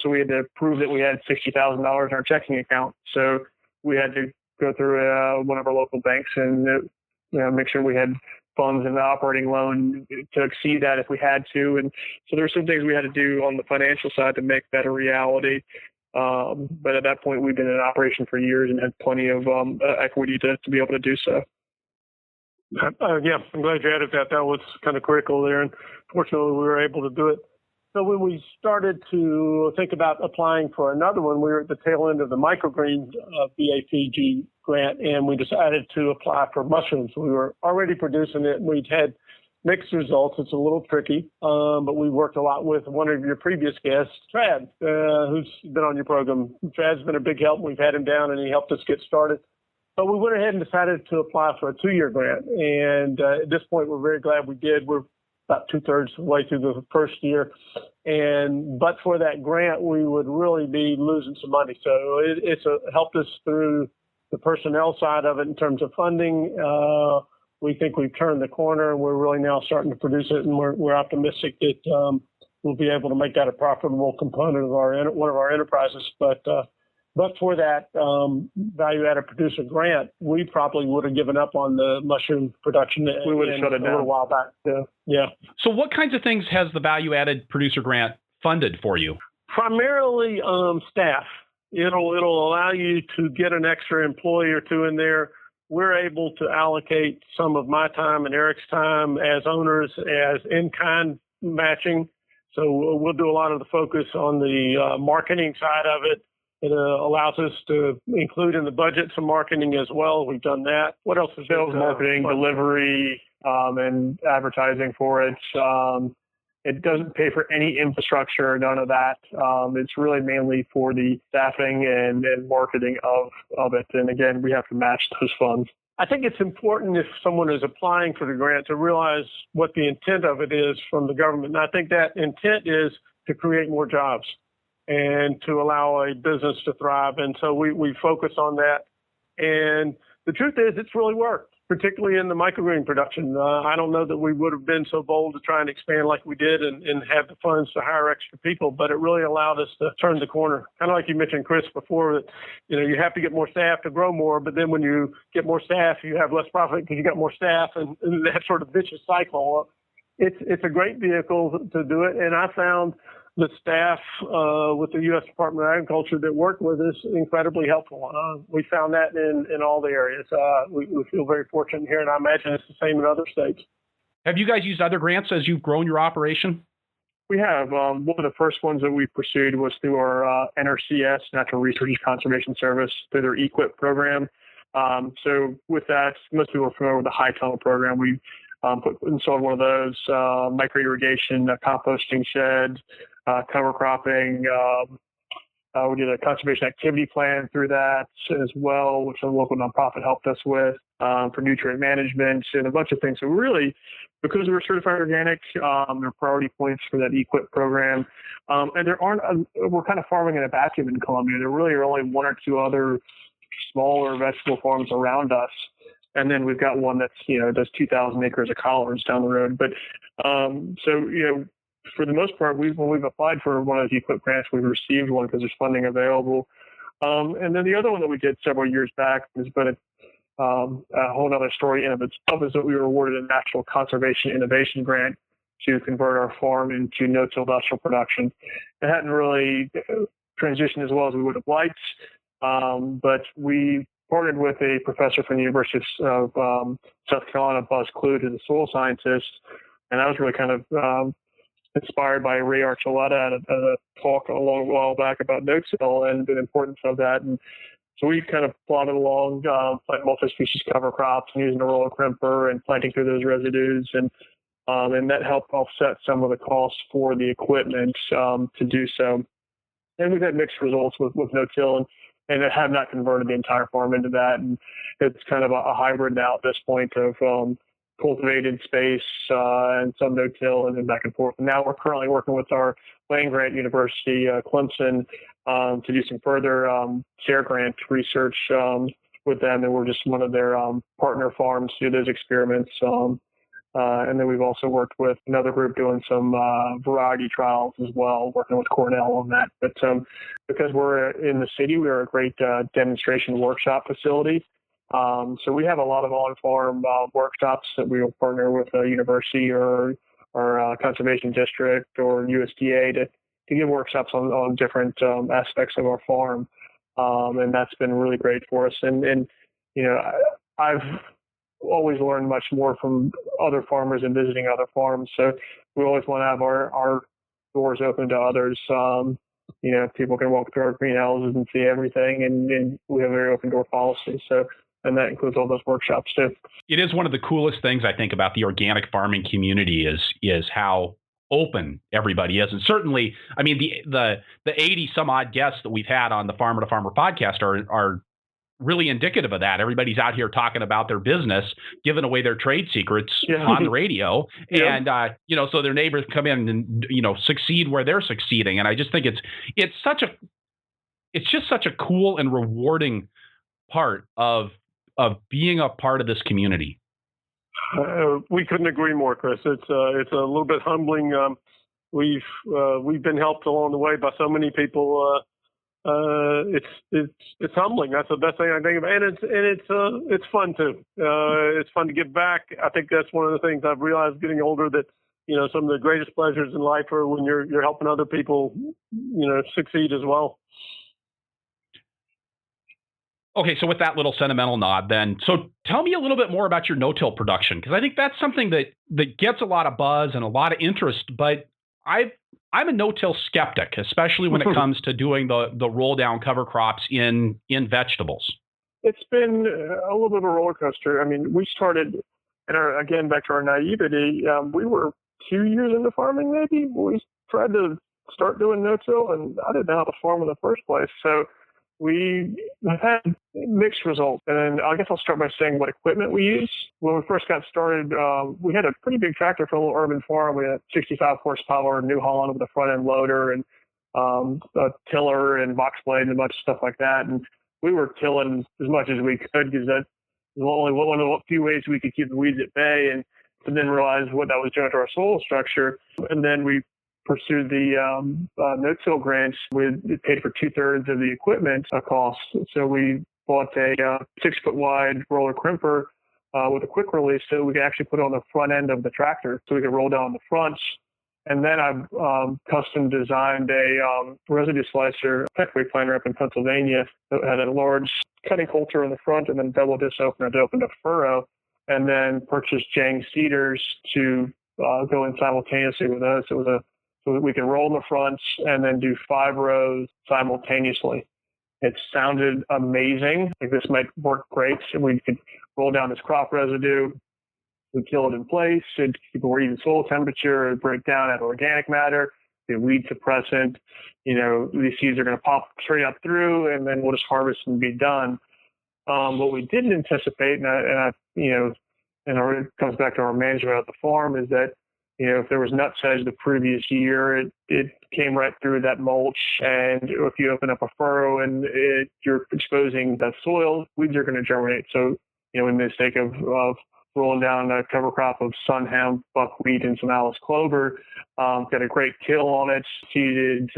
So we had to prove that we had $60,000 in our checking account. So we had to go through one of our local banks and make sure we had funds in the operating loan to exceed that if we had to. And so there were some things we had to do on the financial side to make that a reality. But at that point, we've been in operation for years and had plenty of equity to be able to do so. Yeah, I'm glad you added that. That was kind of critical there. And fortunately, we were able to do it. So when we started to think about applying for another one, we were at the tail end of the microgreen BAPG grant, and we decided to apply for mushrooms. We were already producing it, and we'd had mixed results. It's a little tricky, but we worked a lot with one of your previous guests, Trad, who's been on your program. Trad's been a big help. We've had him down, and he helped us get started. But we went ahead and decided to apply for a 2-year grant, and at this point, we're very glad we did. We're about 2/3 of the way through the first year. But for that grant, we would really be losing some money. So it's helped us through the personnel side of it in terms of funding. We think we've turned the corner, and we're really now starting to produce it, and we're optimistic that we'll be able to make that a profitable component of one of our enterprises. But for that value-added producer grant, we probably would have given up on the mushroom production. We would have shut it down a little while back. Yeah. So what kinds of things has the value-added producer grant funded for you? Primarily staff. It'll allow you to get an extra employee or two in there. We're able to allocate some of my time and Eric's time as owners as in-kind matching. So we'll do a lot of the focus on the marketing side of it. It allows us to include in the budget some marketing as well. We've done that. What else is sales, marketing, delivery, and advertising for it. It doesn't pay for any infrastructure, none of that. It's really mainly for the staffing and marketing of it. And again, we have to match those funds. I think it's important if someone is applying for the grant to realize what the intent of it is from the government. And I think that intent is to create more jobs and to allow a business to thrive. And so we focus on that. And the truth is, it's really worked, particularly in the microgreen production. I don't know that we would have been so bold to try and expand like we did and have the funds to hire extra people, but it really allowed us to turn the corner. Kind of like you mentioned, Chris, before, that you have to get more staff to grow more, but then when you get more staff, you have less profit because you got more staff, and that sort of vicious cycle. It's a great vehicle to do it, and I found the staff with the U.S. Department of Agriculture that worked with us incredibly helpful. We found that in all the areas. We feel very fortunate here, and I imagine it's the same in other states. Have you guys used other grants as you've grown your operation? We have. One of the first ones that we pursued was through our NRCS, Natural Resources Conservation Service, through their EQIP program. So with that, most people are familiar with the high tunnel program. We installed one of those, micro irrigation, composting shed, cover cropping. We did a conservation activity plan through that as well, which a local nonprofit helped us with, for nutrient management and a bunch of things. So really, because we're certified organic, there are priority points for that EQIP program. And there aren't, we're kind of farming in a vacuum in Columbia. There really are only one or two other smaller vegetable farms around us. And then we've got one that's, does 2,000 acres of collards down the road. But for the most part, when we've applied for one of those EQIP grants, we've received one because there's funding available. And then the other one that we did several years back has been a whole other story in of itself, is that we were awarded a National Conservation Innovation Grant to convert our farm into no-till industrial production. It hadn't really transitioned as well as we would have liked, but we partnered with a professor from the University of South Carolina, Buzz Clute, who's a soil scientist, and I was really kind of inspired by Ray Archuleta at a talk a long while back about no-till and the importance of that. And so we kind of plodded along, planting multi-species cover crops and using a roller crimper and planting through those residues, and that helped offset some of the costs for the equipment to do so. And we've had mixed results with no-till, and I have not converted the entire farm into that. And it's kind of a hybrid now at this point of cultivated space and some no-till and then back and forth. And now we're currently working with our land-grant university, Clemson, to do some further share grant research with them. And we're just one of their partner farms to do those experiments. And then we've also worked with another group doing some variety trials as well, working with Cornell on that. But because we're in the city, we are a great demonstration workshop facility. So we have a lot of on-farm workshops that we will partner with a university or conservation district or USDA to give workshops on different aspects of our farm. And that's been really great for us. And I've always learned much more from other farmers and visiting other farms. So we always want to have our doors open to others. People can walk through our greenhouses and see everything, and we have a very open door policy. And that includes all those workshops too. It is one of the coolest things I think about the organic farming community is how open everybody is. And certainly, I mean, the 80 some odd guests that we've had on the Farmer to Farmer podcast are really indicative of that. Everybody's out here talking about their business, giving away their trade secrets on the radio. Yeah. And, so their neighbors come in and, succeed where they're succeeding. And I just think it's just such a cool and rewarding part of being a part of this community. We couldn't agree more, Chris. It's a little bit humbling. We've been helped along the way by so many people. It's humbling. That's the best thing I think of, and it's fun too. It's fun to give back. I think that's one of the things I've realized getting older, that some of the greatest pleasures in life are when you're helping other people succeed as well. Okay, so with that little sentimental nod then, so tell me a little bit more about your no-till production, because I think that's something that gets a lot of buzz and a lot of interest, but I'm a no-till skeptic, especially when it comes to doing the roll-down cover crops in vegetables. It's been a little bit of a roller coaster. I mean, we started, and again, back to our naivety, we were 2 years into farming maybe. We tried to start doing no-till, and I didn't know how to farm in the first place. So we have had mixed results. And I guess I'll start by saying what equipment we use. When we first got started, we had a pretty big tractor for a little urban farm. We had 65 horsepower New Holland with a front end loader and a tiller and box blade and a bunch of stuff like that. And we were tilling as much as we could because that was only one of the few ways we could keep the weeds at bay, and then realize what that was doing to our soil structure. And then we pursued the no-till grants. We paid for 2/3 of the equipment cost. So we bought a 6-foot wide roller crimper with a quick release so we could actually put it on the front end of the tractor so we could roll down the fronts. And then I've custom designed a residue slicer, technically planter up in Pennsylvania, that had a large cutting coulter in the front and then double disc opener to open a furrow, and then purchased Jang seeders to go in simultaneously with those. So that we can roll in the fronts and then do 5 rows simultaneously. It sounded amazing. Like this might work great. So we could roll down this crop residue, we kill it in place, and keep a even soil temperature, break down at organic matter, the weed suppressant. These seeds are going to pop straight up through, and then we'll just harvest and be done. What we didn't anticipate, and it comes back to our management of the farm, is that if there was nut sedge the previous year, it came right through that mulch. And if you open up a furrow and you're exposing that soil, weeds are going to germinate. So, in the mistake of rolling down a cover crop of sun hemp, buckwheat, and some Alice clover, got a great kill on it, seeded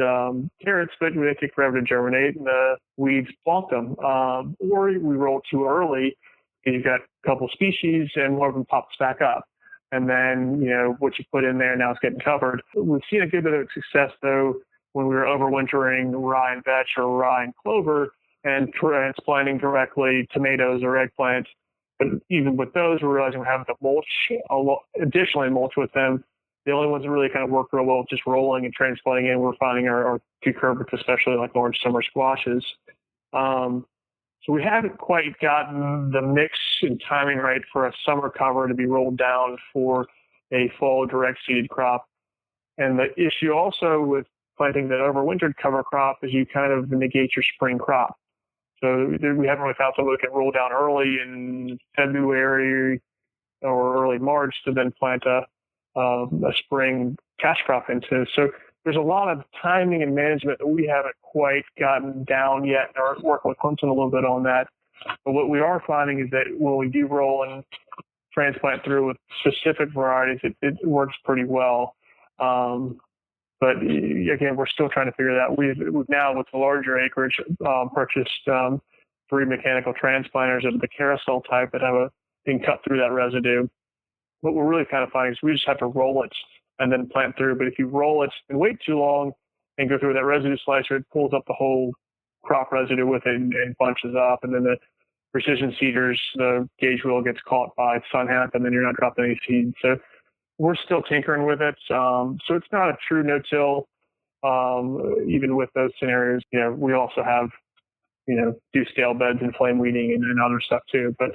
carrots, but they take forever to germinate, and the weeds blocked them. Or we roll too early, and you've got a couple species, and one of them pops back up. And then, what you put in there, now it's getting covered. We've seen a good bit of success, though, when we were overwintering rye and vetch or rye and clover and transplanting directly tomatoes or eggplant. But even with those, we're realizing we're having to additionally mulch with them. The only ones that really kind of work real well just rolling and transplanting in, we're finding our cucurbits, especially like large summer squashes. So we haven't quite gotten the mix and timing right for a summer cover to be rolled down for a fall direct seeded crop. And the issue also with planting that overwintered cover crop is you kind of negate your spring crop. So we haven't really found something we can roll down early in February or early March to then plant a spring cash crop into. So there's a lot of timing and management that we haven't quite gotten down yet. We're working with Clemson a little bit on that. But what we are finding is that when we do roll and transplant through with specific varieties, it works pretty well. But again, we're still trying to figure that out. We've now, with the larger acreage, purchased 3 mechanical transplanters of the carousel type that can cut through that residue. What we're really kind of finding is we just have to roll it and then plant through. But if you roll it and wait too long and go through that residue slicer, it pulls up the whole crop residue with it and bunches up. And then the precision seeders, the gauge wheel gets caught by sun hemp, and then you're not dropping any seeds. So we're still tinkering with it. So it's not a true no-till, even with those scenarios. We also have, do stale beds and flame weeding and other stuff too. But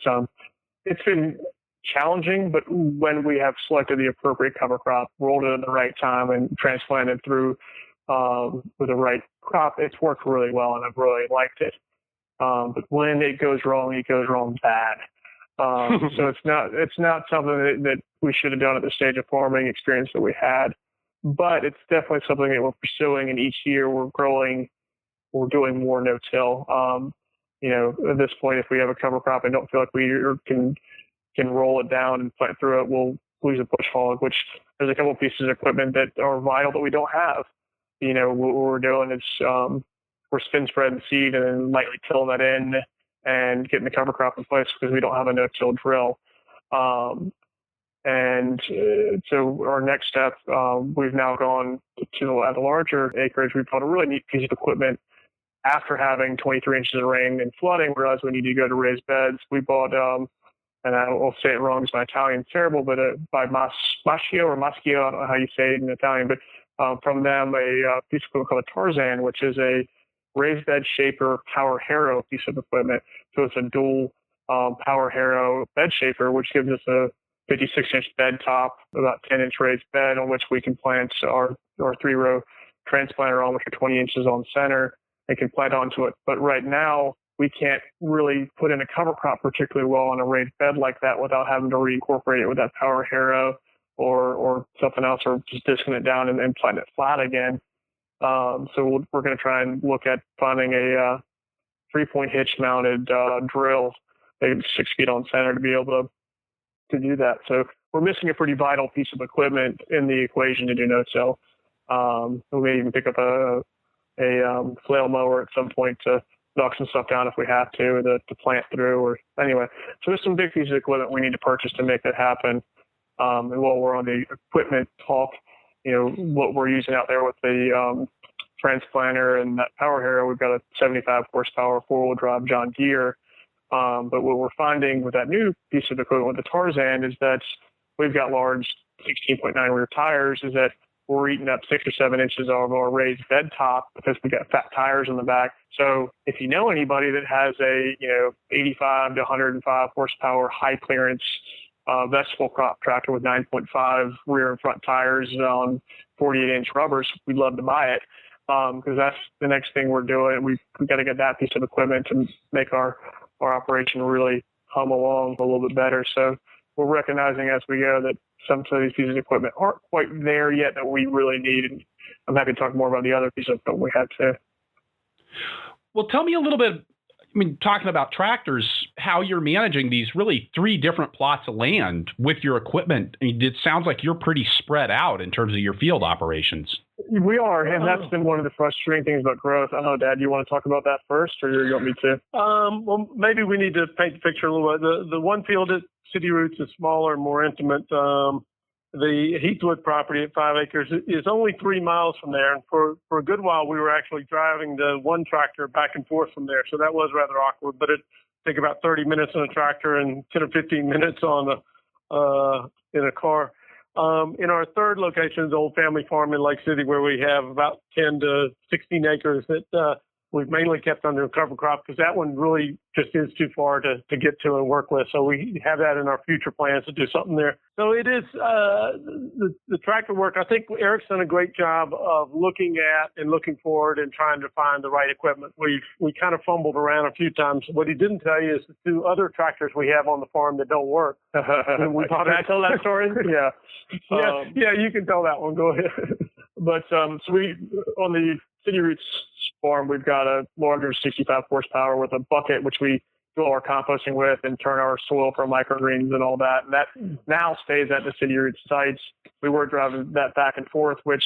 it's been challenging, but when we have selected the appropriate cover crop, rolled it at the right time, and transplanted through with the right crop, it's worked really well, and I've really liked it. But when it goes wrong bad. So it's not something that we should have done at the stage of farming experience that we had, but it's definitely something that we're pursuing. And each year we're doing more no-till. At this point, if we have a cover crop and don't feel like we can roll it down and plant through it, we'll use a push hog, which there's a couple of pieces of equipment that are vital that we don't have. What we're doing is we're spin spreading seed and then lightly tilling that in and getting the cover crop in place because we don't have a no-till drill. And so our next step, we've now gone to at a larger acreage. We bought a really neat piece of equipment after having 23 inches of rain and flooding. Realized we needed to go to raised beds. We bought, and I will say it wrong because my Italian's terrible, but by Maschio, I don't know how you say it in Italian, but from them a piece of equipment called a Tarzan, which is a raised bed shaper power harrow piece of equipment. So it's a dual power harrow bed shaper, which gives us a 56-inch bed top, about 10-inch raised bed on which we can plant our 3-row transplanter on, which are 20 inches on center, and can plant onto it. But right now, we can't really put in a cover crop particularly well on a raised bed like that without having to reincorporate it with that power harrow or something else, or just disking it down and plant it flat again. So we're going to try and look at finding a 3-point hitch mounted drill, maybe 6 feet on center, to be able to do that. So we're missing a pretty vital piece of equipment in the equation to do no-till. We may even pick up a flail mower at some point to knock some stuff down if we have to plant through. Or anyway, so there's some big pieces of equipment we need to purchase to make that happen. And while we're on the equipment talk, what we're using out there with the transplanter and that power harrow, we've got a 75 horsepower 4-wheel drive John Deere. But what we're finding with that new piece of equipment with the Tarzan is that we've got large 16.9 rear tires, is that we're eating up 6 or 7 inches of our raised bed top because we got fat tires in the back. So if you know anybody that has a 85 to 105 horsepower high clearance vegetable crop tractor with 9.5 rear and front tires on 48-inch rubbers, we'd love to buy it because that's the next thing we're doing. We've got to get that piece of equipment to make our operation really hum along a little bit better. So we're recognizing as we go that some of these pieces of equipment aren't quite there yet that we really need. And I'm happy to talk more about the other pieces of equipment we have too. Well, tell me a little bit, talking about tractors, how you're managing these really 3 different plots of land with your equipment. It sounds like you're pretty spread out in terms of your field operations. We are, and that's been one of the frustrating things about growth. I don't know, Dad, you want to talk about that first, or you want me to? Well, maybe we need to paint the picture a little bit. The one field at City Roots is smaller, more intimate. The Heathwood property at 5 acres is only 3 miles from there. And for a good while, we were actually driving the one tractor back and forth from there. So that was rather awkward, but it took about 30 minutes on a tractor and 10 or 15 minutes on in a car. In our third location is Old Family Farm in Lake City, where we have about 10 to 16 acres that we've mainly kept under cover crop because that one really just is too far to get to and work with. So we have that in our future plans to do something there. So it is the tractor work. I think Eric's done a great job of looking at and looking forward and trying to find the right equipment. We kind of fumbled around a few times. What he didn't tell you is the two other tractors we have on the farm that don't work. Can I tell that story? Yeah. Yeah, you can tell that one. Go ahead. But so we, on the City Roots farm, we've got a larger 65 horsepower with a bucket, which we do all our composting with and turn our soil for microgreens and all that. And that now stays at the City Roots sites. We were driving that back and forth, which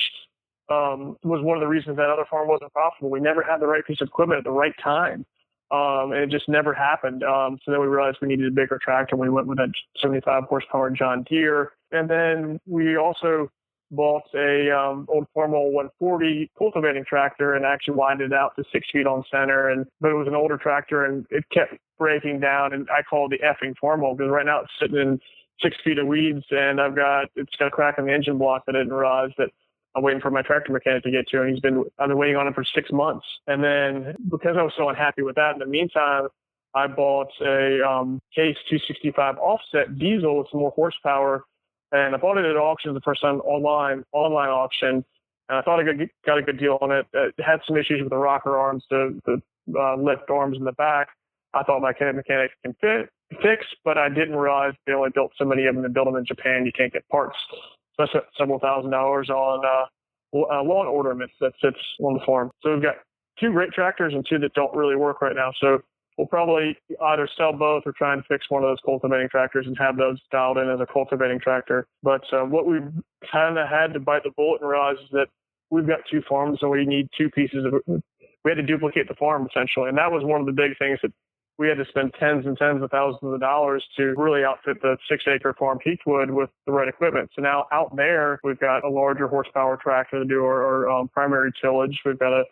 was one of the reasons that other farm wasn't profitable. We never had the right piece of equipment at the right time. And it just never happened. So then we realized we needed a bigger tractor. We went with a 75 horsepower John Deere. And then we also bought a old Formal 140 cultivating tractor and actually widened it out to 6 feet on center. But it was an older tractor and it kept breaking down. And I call it the effing Formal because right now it's sitting in 6 feet of weeds and it's got a crack in the engine block that I didn't realize that I'm waiting for my tractor mechanic to get to. And I've been waiting on him for 6 months. And then because I was so unhappy with that, in the meantime, I bought a Case 265 offset diesel with some more horsepower. And I bought it at auction the first time, online auction. And I thought I got a good deal on it. It had some issues with the rocker arms, the lift arms in the back. I thought my mechanic can fix, but I didn't realize they only built so many of them and build them in Japan. You can't get parts. So I spent several $1,000s on lawn ornaments that sits on the farm. So we've got 2 great tractors and 2 that don't really work right now. So we'll probably either sell both or try and fix one of those cultivating tractors and have those dialed in as a cultivating tractor. But what we've kind of had to bite the bullet and realize is that we've got 2 farms and we need 2 pieces of it. We had to duplicate the farm essentially. And that was one of the big things that we had to spend tens and tens of thousands of dollars to really outfit the 6-acre farm Heathwood with the right equipment. So now out there, we've got a larger horsepower tractor to do our primary tillage. We've got a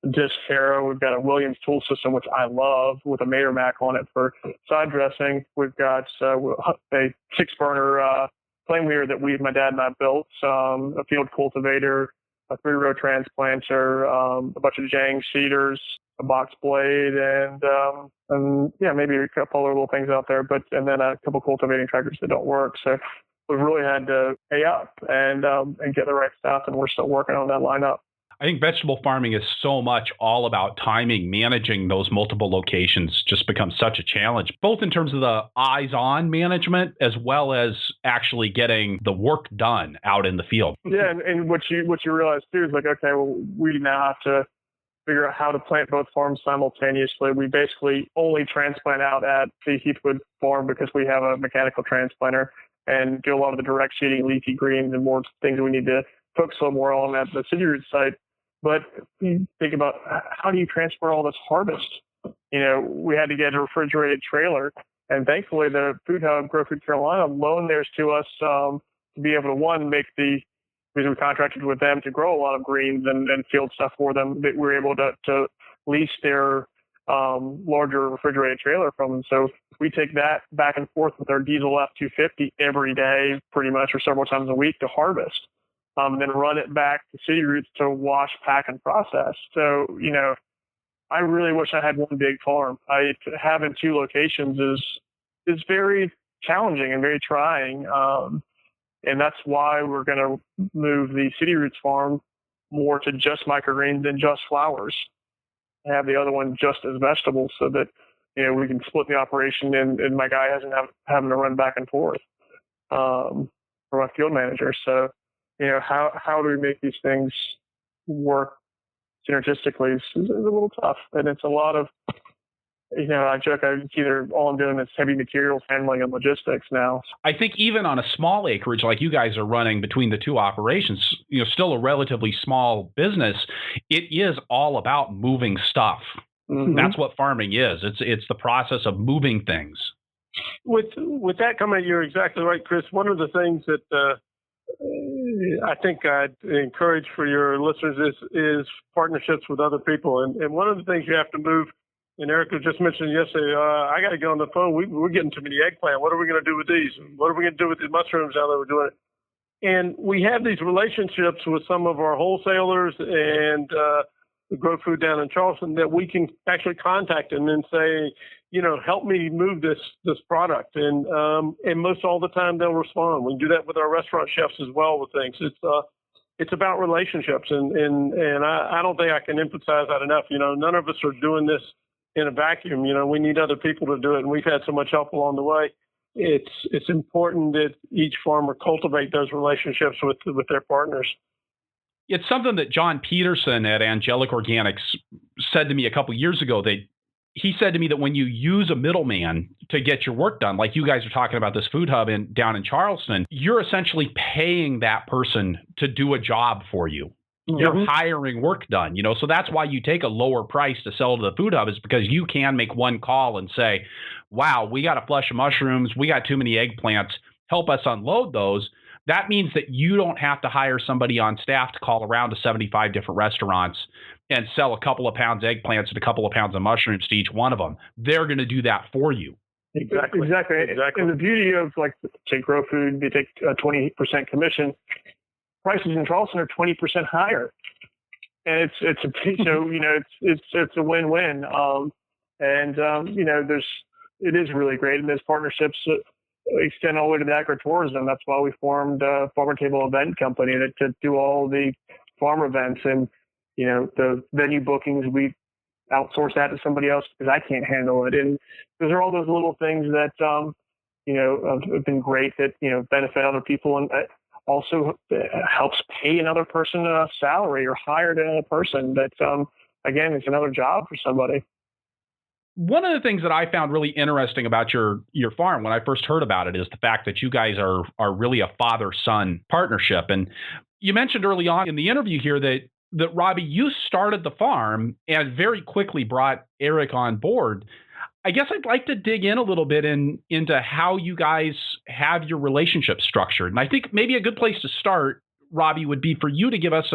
disc harrow. We've got a Williams tool system, which I love, with a Mater Mac on it for side dressing. We've got a 6-burner flame weeder that my dad and I built, a field cultivator, a 3-row transplanter, a bunch of Jang seeders, a box blade, and maybe a couple other little things out there, and then a couple cultivating tractors that don't work. So we've really had to pay up and get the right stuff, and we're still working on that lineup. I think vegetable farming is so much all about timing. Managing those multiple locations just becomes such a challenge, both in terms of the eyes-on management as well as actually getting the work done out in the field. Yeah, and what you realize too is like, okay, well, we now have to figure out how to plant both farms simultaneously. We basically only transplant out at the Heathwood farm because we have a mechanical transplanter and do a lot of the direct seeding, leafy greens, and more things that we need to focus a little more on at the City Roots site. But you think about how do you transport all this harvest? We had to get a refrigerated trailer, and thankfully the Food Hub, Grow Food Carolina, loaned theirs to us to be able to, because we contracted with them to grow a lot of greens and field stuff for them, that we were able to lease their larger refrigerated trailer from them. So we take that back and forth with our diesel F-250 every day, pretty much, or several times a week to harvest. Then run it back to City Roots to wash, pack, and process. So, I really wish I had one big farm. Having 2 locations is very challenging and very trying. And that's why we're going to move the City Roots farm more to just microgreens than just flowers. Have the other one just as vegetables so that, we can split the operation and my guy hasn't having to run back and forth for my field manager. So, how do we make these things work synergistically is a little tough. And it's a lot of, I joke, all I'm doing is heavy materials handling and logistics now. I think even on a small acreage like you guys are running between the 2 operations, still a relatively small business, it is all about moving stuff. Mm-hmm. That's what farming is. It's the process of moving things. With that comment, you're exactly right, Chris. One of the things that I think I'd encourage for your listeners is partnerships with other people. And one of the things you have to move, and Eric was just mentioning yesterday, I got to get on the phone. We're getting too many eggplant. What are we going to do with these? What are we going to do with the mushrooms now that we're doing it? And we have these relationships with some of our wholesalers and grow food down in Charleston, that we can actually contact them and say, help me move this product. And most all the time they'll respond. We do that with our restaurant chefs as well with things. It's about relationships. And I don't think I can emphasize that enough. None of us are doing this in a vacuum. We need other people to do it. And we've had so much help along the way. It's important that each farmer cultivate those relationships with their partners. It's something that John Peterson at Angelic Organics said to me a couple years ago. That he said to me that when you use a middleman to get your work done, like you guys are talking about this food hub down in Charleston, you're essentially paying that person to do a job for you. Mm-hmm. You're hiring work done, so that's why you take a lower price to sell to the food hub, is because you can make one call and say, wow, we got a flush of mushrooms. We got too many eggplants. Help us unload those. That means that you don't have to hire somebody on staff to call around to 75 different restaurants and sell a couple of pounds of eggplants and a couple of pounds of mushrooms to each one of them. They're going to do that for you. Exactly. And the beauty of, like, say, Grow Food, they take a 20% commission. Prices in Charleston are 20% higher, and it's a win-win. It is really great, and those partnerships extend all the way to the agritourism. That's why we formed a farmer table event company to do all the farm events, and the venue bookings, we outsource that to somebody else because I can't handle it. And those are all those little things that have been great, that benefit other people, and also helps pay another person a salary or hire another person. That again, it's another job for somebody. One of the things that I found really interesting about your farm when I first heard about it is the fact that you guys are really a father-son partnership. And you mentioned early on in the interview here that Robbie, you started the farm and very quickly brought Eric on board. I guess I'd like to dig in a little bit into how you guys have your relationship structured. And I think maybe a good place to start, Robbie, would be for you to give us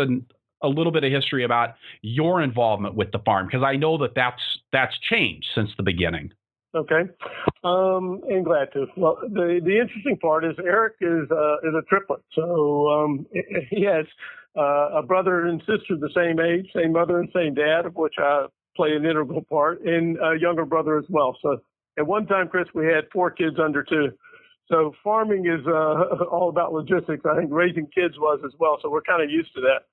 a little bit of history about your involvement with the farm, because I know that's changed since the beginning. Okay, and glad to. Well, the interesting part is Eric is a triplet, so he has a brother and sister the same age, same mother and same dad, of which I play an integral part, and a younger brother as well. So at one time, Chris, we had 4 kids under 2. So farming is all about logistics. I think raising kids was as well. So we're kind of used to that.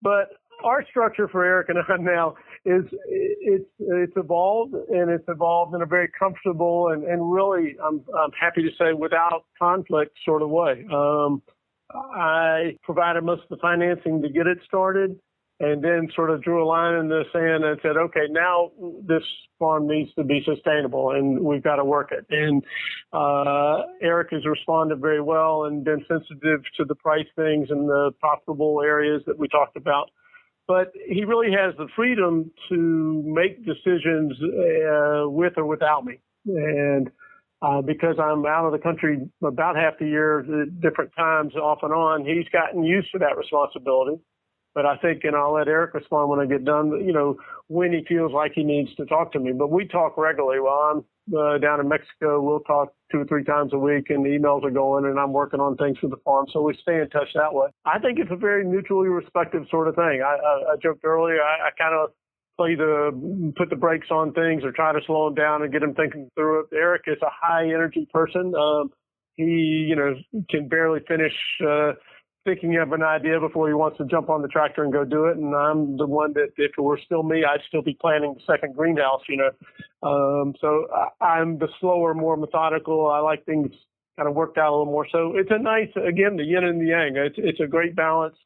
But our structure for Eric and I now is it's evolved, and it's evolved in a very comfortable and really, I'm happy to say, without conflict sort of way. I provided most of the financing to get it started, and then sort of drew a line in the sand and said, okay, now this farm needs to be sustainable, and we've got to work it. And Eric has responded very well and been sensitive to the price things and the profitable areas that we talked about. But he really has the freedom to make decisions with or without me. And because I'm out of the country about half the year at different times off and on, he's gotten used to that responsibility. But I think, and I'll let Eric respond when I get done, when he feels like he needs to talk to me. But we talk regularly. While I'm down in Mexico, we'll talk 2 or 3 times a week, and the emails are going, and I'm working on things for the farm. So we stay in touch that way. I think it's a very mutually respective sort of thing. I joked earlier, I kind of put the brakes on things or try to slow him down and get him thinking through it. Eric is a high energy person. He, can barely finish thinking of an idea before he wants to jump on the tractor and go do it. And I'm the one that, if it were still me, I'd still be planning the second greenhouse, So I'm the slower, more methodical. I like things kind of worked out a little more. So it's a nice, again, the yin and the yang. It's a great balance.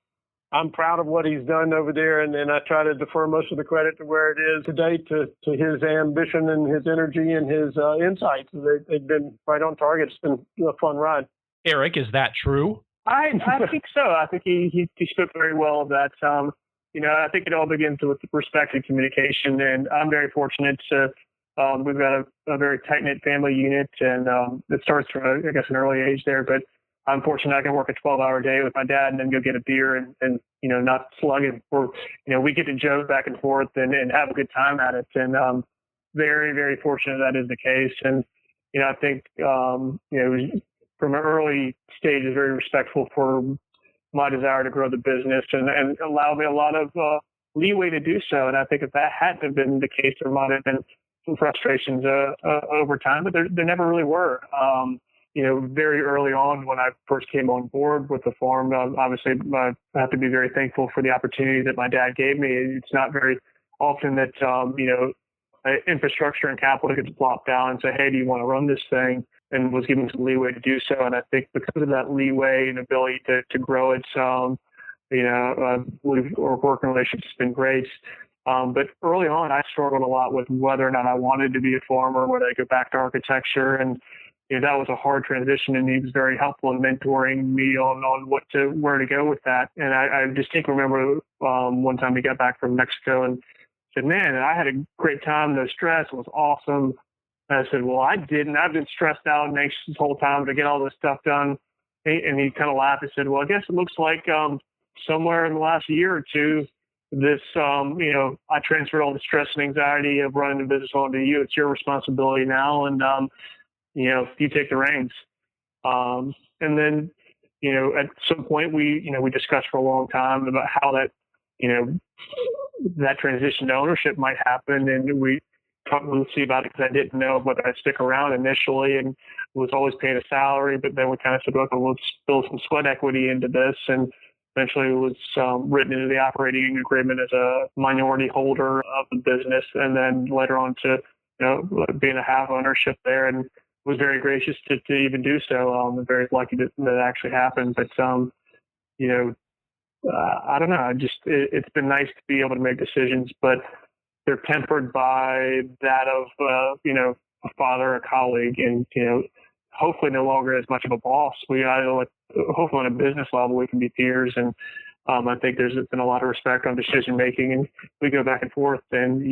I'm proud of what he's done over there, and I try to defer most of the credit to where it is today to his ambition and his energy and his insights. They've been right on target. It's been a fun ride. Eric, is that true? I think so. I think he spoke very well of that. I think it all begins with respect and communication, and I'm very fortunate to. We've got a very tight-knit family unit, and it starts from, I guess, an early age there. But I'm fortunate I can work a 12-hour day with my dad and then go get a beer and not slug it. Or, we get to joke back and forth and have a good time at it. And very, very fortunate that is the case. And, I think, from an early stage is very respectful for my desire to grow the business and allow me a lot of leeway to do so. And I think if that hadn't have been the case, there might have been some frustrations over time, but there never really were. Very early on when I first came on board with the farm, obviously I have to be very thankful for the opportunity that my dad gave me. It's not very often that, infrastructure and capital gets plopped down and say, hey, do you want to run this thing? And was given some leeway to do so. And I think because of that leeway and ability to grow it, our working relationship has been great. But early on, I struggled a lot with whether or not I wanted to be a farmer, whether I go back to architecture. And that was a hard transition, and he was very helpful in mentoring me on where to go with that. And I distinctly remember one time he got back from Mexico and said, man, I had a great time, no stress, it was awesome. And I said, well, I didn't. I've been stressed out and anxious this whole time to get all this stuff done. And he kind of laughed and said, well, I guess it looks like somewhere in the last year or two, this, I transferred all the stress and anxiety of running the business onto you. It's your responsibility now. And, you take the reins. And then, at some point we discussed for a long time about how that, that transition to ownership might happen. And we talked to Lucy about it because I didn't know whether I'd stick around initially and was always paid a salary. But then we kind of said, okay, let's build some sweat equity into this. And eventually it was written into the operating agreement as a minority holder of the business. And then later on to, being a half ownership there, and was very gracious to even do so. I'm very lucky that actually happened. But, I don't know. It's been nice to be able to make decisions, but they're tempered by that of, a father, a colleague, and, hopefully no longer as much of a boss. Hopefully on a business level, we can be peers. And I think there's been a lot of respect on decision making, and we go back and forth, and,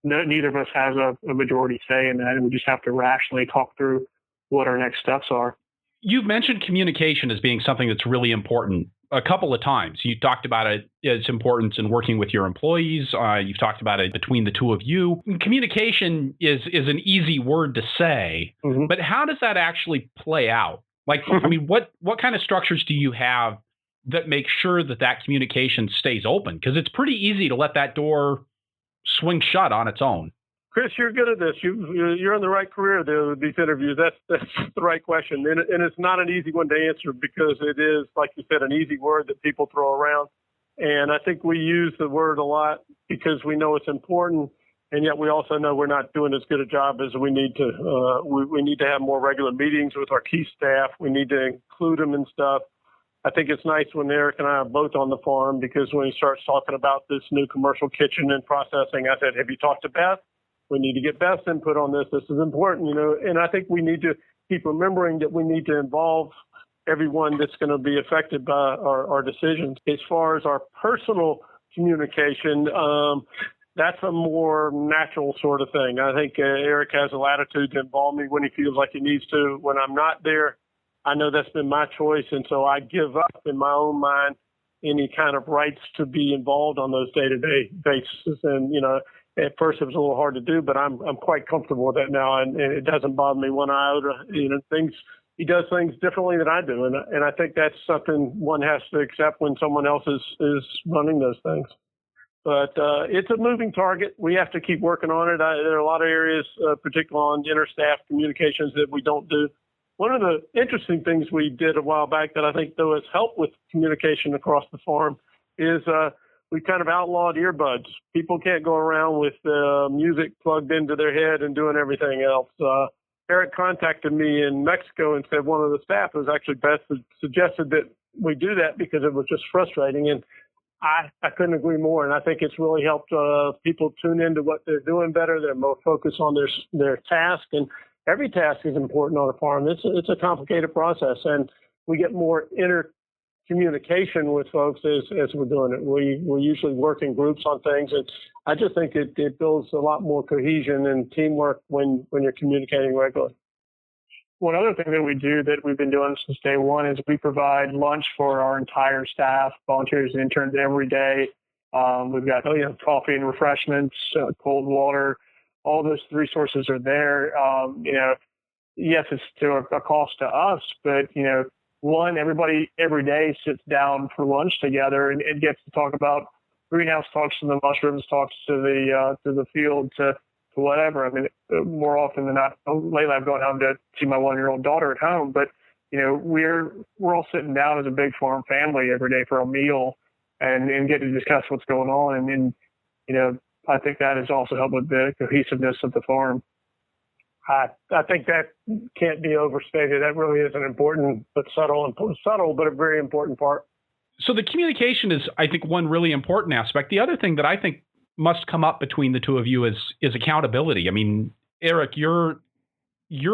neither of us has a majority say in that, and we just have to rationally talk through what our next steps are. You've mentioned communication as being something that's really important a couple of times. You talked about its importance in working with your employees. You've talked about it between the two of you. Communication is an easy word to say, mm-hmm. but how does that actually play out? Like, I mean, what kind of structures do you have that make sure that communication stays open? Because it's pretty easy to let that door swing shut on its own. Chris, you're good at this. You're in the right career there with these interviews. That's the right question. And it's not an easy one to answer because it is, like you said, an easy word that people throw around. And I think we use the word a lot because we know it's important. And yet we also know we're not doing as good a job as we need to. We need to have more regular meetings with our key staff. We need to include them in stuff. I think it's nice when Eric and I are both on the farm because when he starts talking about this new commercial kitchen and processing, I said, have you talked to Beth? We need to get Beth's input on this. This is important, and I think we need to keep remembering that we need to involve everyone that's going to be affected by our decisions. As far as our personal communication, that's a more natural sort of thing. I think Eric has a latitude to involve me when he feels like he needs to. When I'm not there, I know that's been my choice, and so I give up in my own mind any kind of rights to be involved on those day-to-day basis. And, at first it was a little hard to do, but I'm quite comfortable with that now, and it doesn't bother me one iota. He does things differently than I do, and I think that's something one has to accept when someone else is running those things. But it's a moving target. We have to keep working on it. There are a lot of areas, particularly on interstaff communications, that we don't do. One of the interesting things we did a while back that I think, though, has helped with communication across the farm is we kind of outlawed earbuds. People can't go around with music plugged into their head and doing everything else. Eric contacted me in Mexico and said one of the staff was actually Beth suggested that we do that because it was just frustrating. And I couldn't agree more. And I think it's really helped people tune into what they're doing better. They're more focused on their task. And every task is important on a farm. It's a complicated process. And we get more communication with folks as we're doing it. We usually work in groups on things, and I just think it builds a lot more cohesion and teamwork when you're communicating regularly. One other thing that we do that we've been doing since day one is we provide lunch for our entire staff, volunteers and interns every day. We've got coffee and refreshments, cold water. All those resources are there. Yes, it's still a cost to us, but everybody every day sits down for lunch together and gets to talk about greenhouse talks to the mushrooms, talks to the field, to whatever. I mean, more often than not, lately I've gone home to see my 1-year-old daughter at home, but we're all sitting down as a big farm family every day for a meal and get to discuss what's going on. And I think that has also helped with the cohesiveness of the farm. I think that can't be overstated. That really is an important but subtle but a very important part. So the communication is, I think, one really important aspect. The other thing that I think must come up between the two of you is accountability. I mean, Eric, you're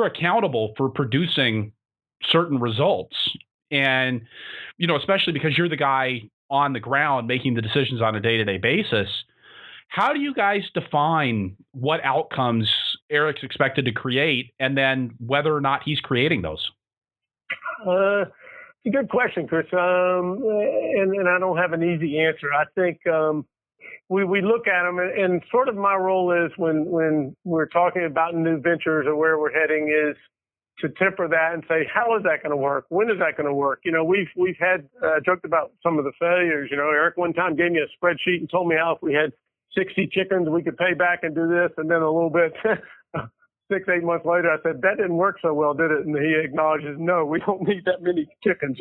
accountable for producing certain results, and especially because you're the guy on the ground making the decisions on a day-to-day basis. How do you guys define what outcomes Eric's expected to create, and then whether or not he's creating those? It's a good question, Chris. And I don't have an easy answer. I think we look at them, and sort of my role is when we're talking about new ventures or where we're heading is to temper that and say, how is that going to work? When is that going to work? We've had joked about some of the failures. Eric one time gave me a spreadsheet and told me how if we had 60 chickens, we could pay back and do this. And then a little bit, 6-8 months later, I said, that didn't work so well, did it? And he acknowledges, no, we don't need that many chickens,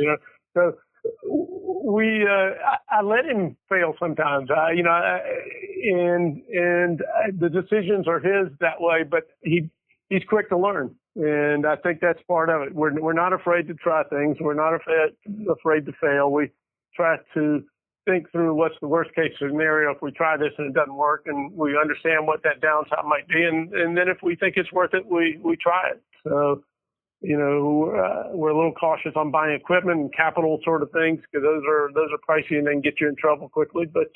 So I let him fail sometimes, and the decisions are his that way, but he's quick to learn. And I think that's part of it. We're not afraid to try things. We're not afraid to fail. We try to think through what's the worst case scenario if we try this and it doesn't work, and we understand what that downside might be. And then if we think it's worth it, we try it. So, we're a little cautious on buying equipment and capital sort of things because those are pricey and they can get you in trouble quickly. But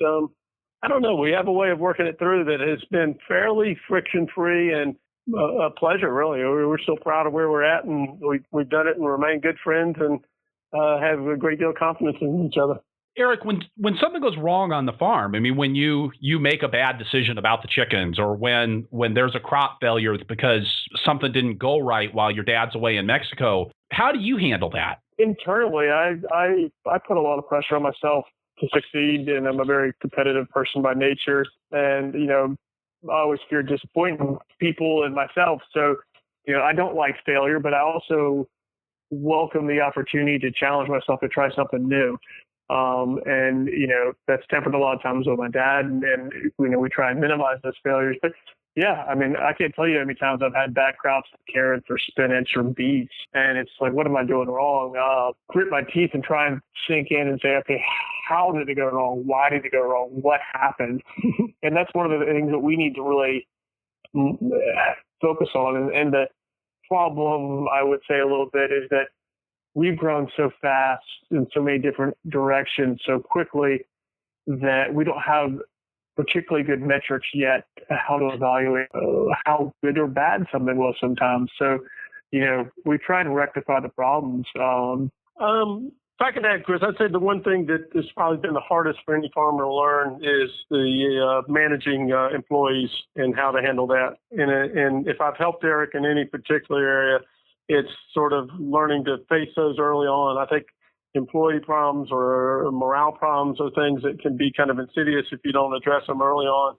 I don't know. We have a way of working it through that has been fairly friction-free and a pleasure, really. We're still proud of where we're at, and we've done it and remain good friends and have a great deal of confidence in each other. Eric, when something goes wrong on the farm, I mean, when you make a bad decision about the chickens, or when there's a crop failure because something didn't go right while your dad's away in Mexico, how do you handle that? Internally, I put a lot of pressure on myself to succeed, and I'm a very competitive person by nature, and I always fear disappointing people and myself. So I don't like failure, but I also welcome the opportunity to challenge myself to try something new. And that's tempered a lot of times with my dad, and we try and minimize those failures. But yeah, I mean, I can't tell you how many times I've had bad crops of carrots or spinach or beets, and it's like, what am I doing wrong? Grit my teeth and try and sink in and say, okay, how did it go wrong? Why did it go wrong? What happened? And that's one of the things that we need to really focus on. And the problem, I would say a little bit, is that we've grown so fast in so many different directions so quickly that we don't have particularly good metrics yet how to evaluate how good or bad something was sometimes. So, we try and rectify the problems. If I could add, Chris, I'd say the one thing that has probably been the hardest for any farmer to learn is the managing employees and how to handle that. And if I've helped Eric in any particular area, it's sort of learning to face those early on. I think employee problems or morale problems are things that can be kind of insidious if you don't address them early on.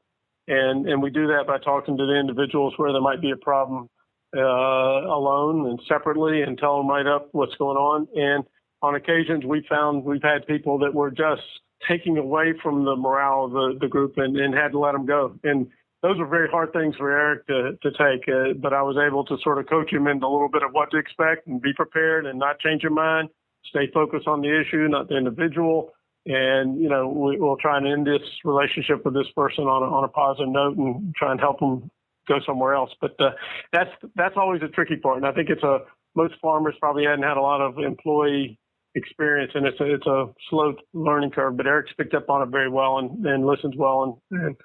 And we do that by talking to the individuals where there might be a problem alone and separately, and tell them right up what's going on. And on occasions, we've had people that were just taking away from the morale of the group and had to let them go. And those were very hard things for Eric to take, but I was able to sort of coach him into a little bit of what to expect and be prepared and not change your mind, stay focused on the issue, not the individual. And, we'll try and end this relationship with this person on a positive note and try and help them go somewhere else. But that's always a tricky part. And I think most farmers probably hadn't had a lot of employee experience, and it's a slow learning curve, but Eric's picked up on it very well and listens well. And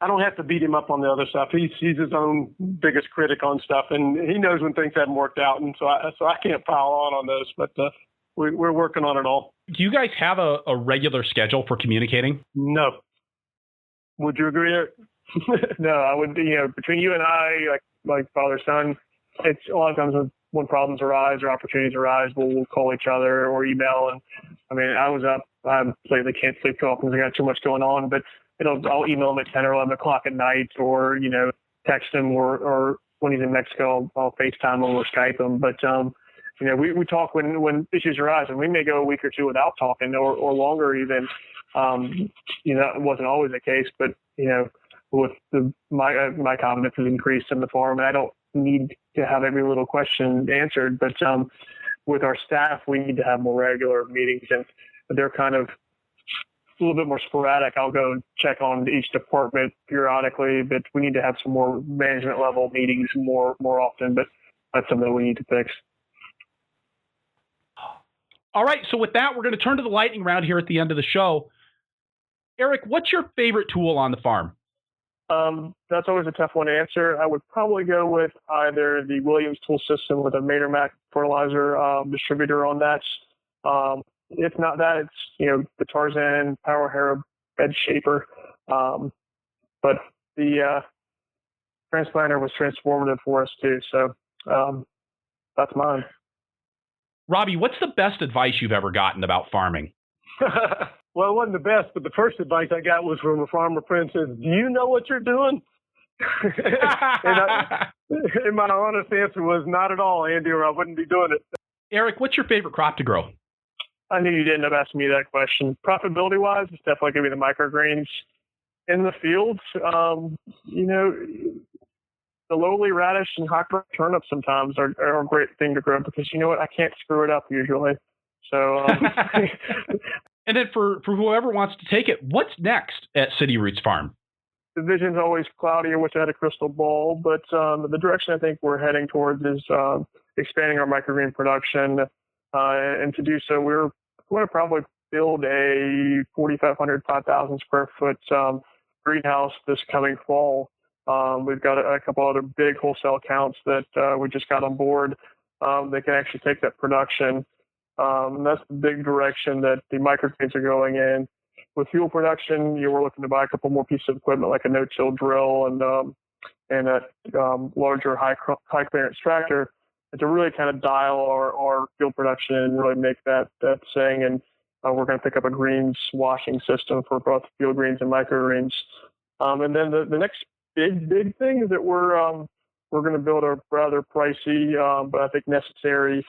I don't have to beat him up on the other stuff. He's his own biggest critic on stuff, and he knows when things haven't worked out. And so I can't pile on those, but we're working on it all. Do you guys have a regular schedule for communicating? No. Would you agree, Eric? No, I would. Between you and I, like father son, it's a lot of times when problems arise or opportunities arise, we'll call each other or email. And I mean, I lately can't sleep too often because I got too much going on, but I'll email him at 10 or 11 o'clock at night, or, text him, or when he's in Mexico, I'll FaceTime him or Skype him. But, we talk when issues arise, and we may go a week or two without talking, or longer even. That wasn't always the case, but, with my confidence has increased in the farm, and I don't need to have every little question answered. But with our staff, we need to have more regular meetings, and they're kind of a little bit more sporadic. I'll go and check on each department periodically, but we need to have some more management level meetings more often. But that's something that we need to fix. All right. So with that, we're going to turn to the lightning round here at the end of the show. Eric, what's your favorite tool on the farm? That's always a tough one to answer. I would probably go with either the Williams tool system with a Mater Mac fertilizer distributor on that. If not that, it's the Tarzan Power Harrow bed shaper. But the transplanter was transformative for us too. So that's mine. Robbie, what's the best advice you've ever gotten about farming? Well, it wasn't the best, but the first advice I got was from a farmer friend. Says, "Do you know what you're doing?" and my honest answer was, "Not at all, Andy, or I wouldn't be doing it." Eric, what's your favorite crop to grow? I knew you'd end up asking me that question. Profitability-wise, it's definitely going to be the microgreens. In the fields, the lowly radish and hot turnips sometimes are a great thing to grow because you know what? I can't screw it up usually. So. And then for whoever wants to take it, what's next at City Roots Farm? The vision's always cloudy. I wish I had a crystal ball, but the direction I think we're heading towards is expanding our microgreen production. And to do so, we're going to probably build a 4,500, 5,000 square foot greenhouse this coming fall. We've got a couple other big wholesale accounts that we just got on board. They can actually take that production. And that's the big direction that the microgreens are going in. With fuel production, we're looking to buy a couple more pieces of equipment like a no-till drill and a larger high clearance tractor to really kind of dial our fuel production and really make that sing. And we're going to pick up a greens washing system for both field greens and microgreens. And then the next big thing is that we're going to build a rather pricey but I think necessary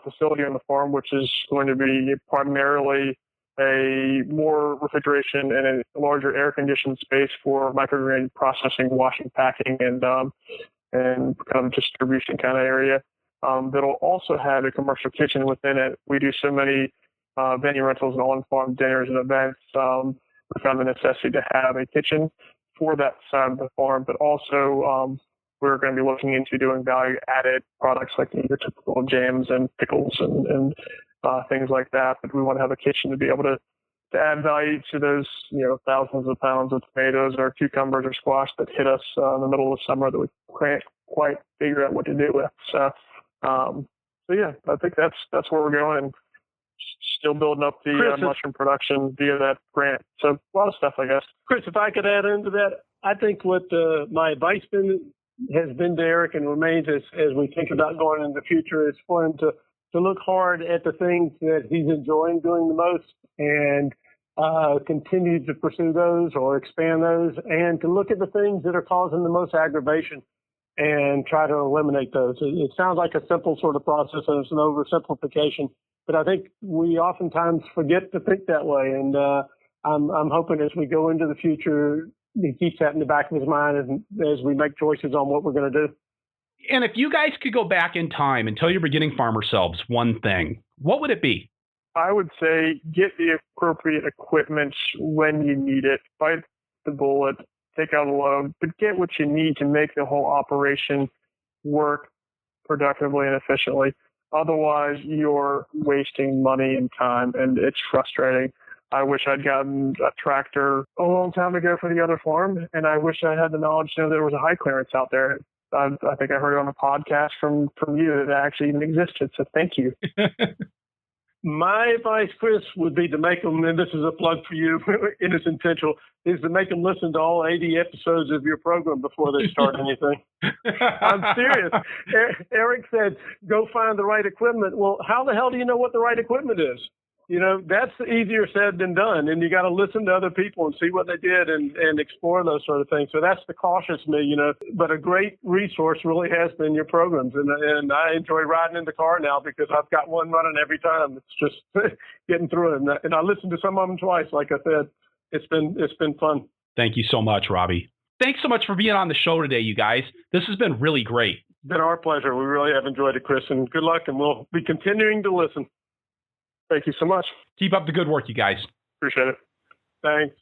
facility on the farm, which is going to be primarily a more refrigeration and a larger air-conditioned space for microgreen processing, washing, packing, and kind of distribution kind of area. That'll also have a commercial kitchen within it. We do so many venue rentals and on-farm dinners and events. We found the necessity to have a kitchen for that side of the farm, but also we're going to be looking into doing value-added products like your typical jams and pickles and things like that. But we want to have a kitchen to be able to add value to those, thousands of pounds of tomatoes or cucumbers or squash that hit us in the middle of the summer that we can't quite figure out what to do with. So yeah, I think that's where we're going, and still building up the mushroom production via that grant. So a lot of stuff, I guess. Chris, if I could add into that, I think what my advice has been to Eric and remains as we think about going in the future is for him to look hard at the things that he's enjoying doing the most and continue to pursue those or expand those, and to look at the things that are causing the most aggravation and try to eliminate those. It sounds like a simple sort of process and it's an oversimplification, but I think we oftentimes forget to think that way. And I'm hoping as we go into the future, he keeps that in the back of his mind as we make choices on what we're going to do. And if you guys could go back in time and tell your beginning farmer selves one thing, what would it be? I would say get the appropriate equipment when you need it. Bite the bullet, take out a load, but get what you need to make the whole operation work productively and efficiently. Otherwise, you're wasting money and time, and it's frustrating. I wish I'd gotten a tractor a long time ago for the other farm, and I wish I had the knowledge to know there was a high clearance out there. I think I heard it on a podcast from you that actually even existed, so thank you. My advice, Chris, would be to make them, and this is a plug for you, and it's intentional, is to make them listen to all 80 episodes of your program before they start anything. I'm serious. Eric said, go find the right equipment. Well, how the hell do you know what the right equipment is? You know, that's easier said than done. And you got to listen to other people and see what they did and explore those sort of things. So that's the cautious me, you know, but a great resource really has been your programs. And I enjoy riding in the car now because I've got one running every time. It's just getting through it. And I listened to some of them twice. Like I said, it's been fun. Thank you so much, Robbie. Thanks so much for being on the show today, you guys. This has been really great. It's been our pleasure. We really have enjoyed it, Chris, and good luck. And we'll be continuing to listen. Thank you so much. Keep up the good work, you guys. Appreciate it. Thanks.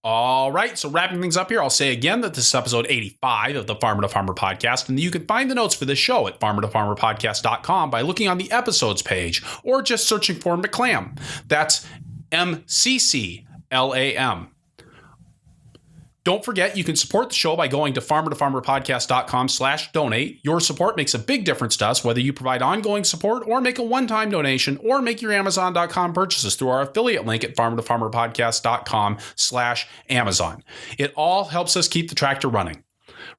All right, so wrapping things up here, I'll say again that this is episode 85 of the Farmer to Farmer podcast, and you can find the notes for this show at farmertofarmerpodcast.com by looking on the episodes page or just searching for McClam. That's MCCLAM. Don't forget, you can support the show by going to farmertofarmerpodcast.com/donate. Your support makes a big difference to us, whether you provide ongoing support or make a one-time donation or make your Amazon.com purchases through our affiliate link at farmertofarmerpodcast.com/Amazon. It all helps us keep the tractor running.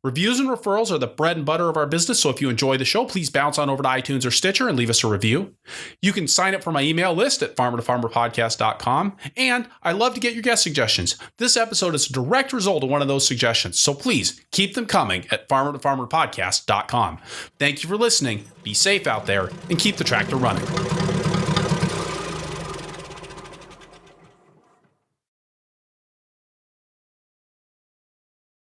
Reviews and referrals are the bread and butter of our business, so if you enjoy the show, please bounce on over to iTunes or Stitcher and leave us a review. You can sign up for my email list at farmertofarmerpodcast.com, and I love to get your guest suggestions. This episode is a direct result of one of those suggestions, so please keep them coming at farmertofarmerpodcast.com. Thank you for listening, be safe out there, and keep the tractor running.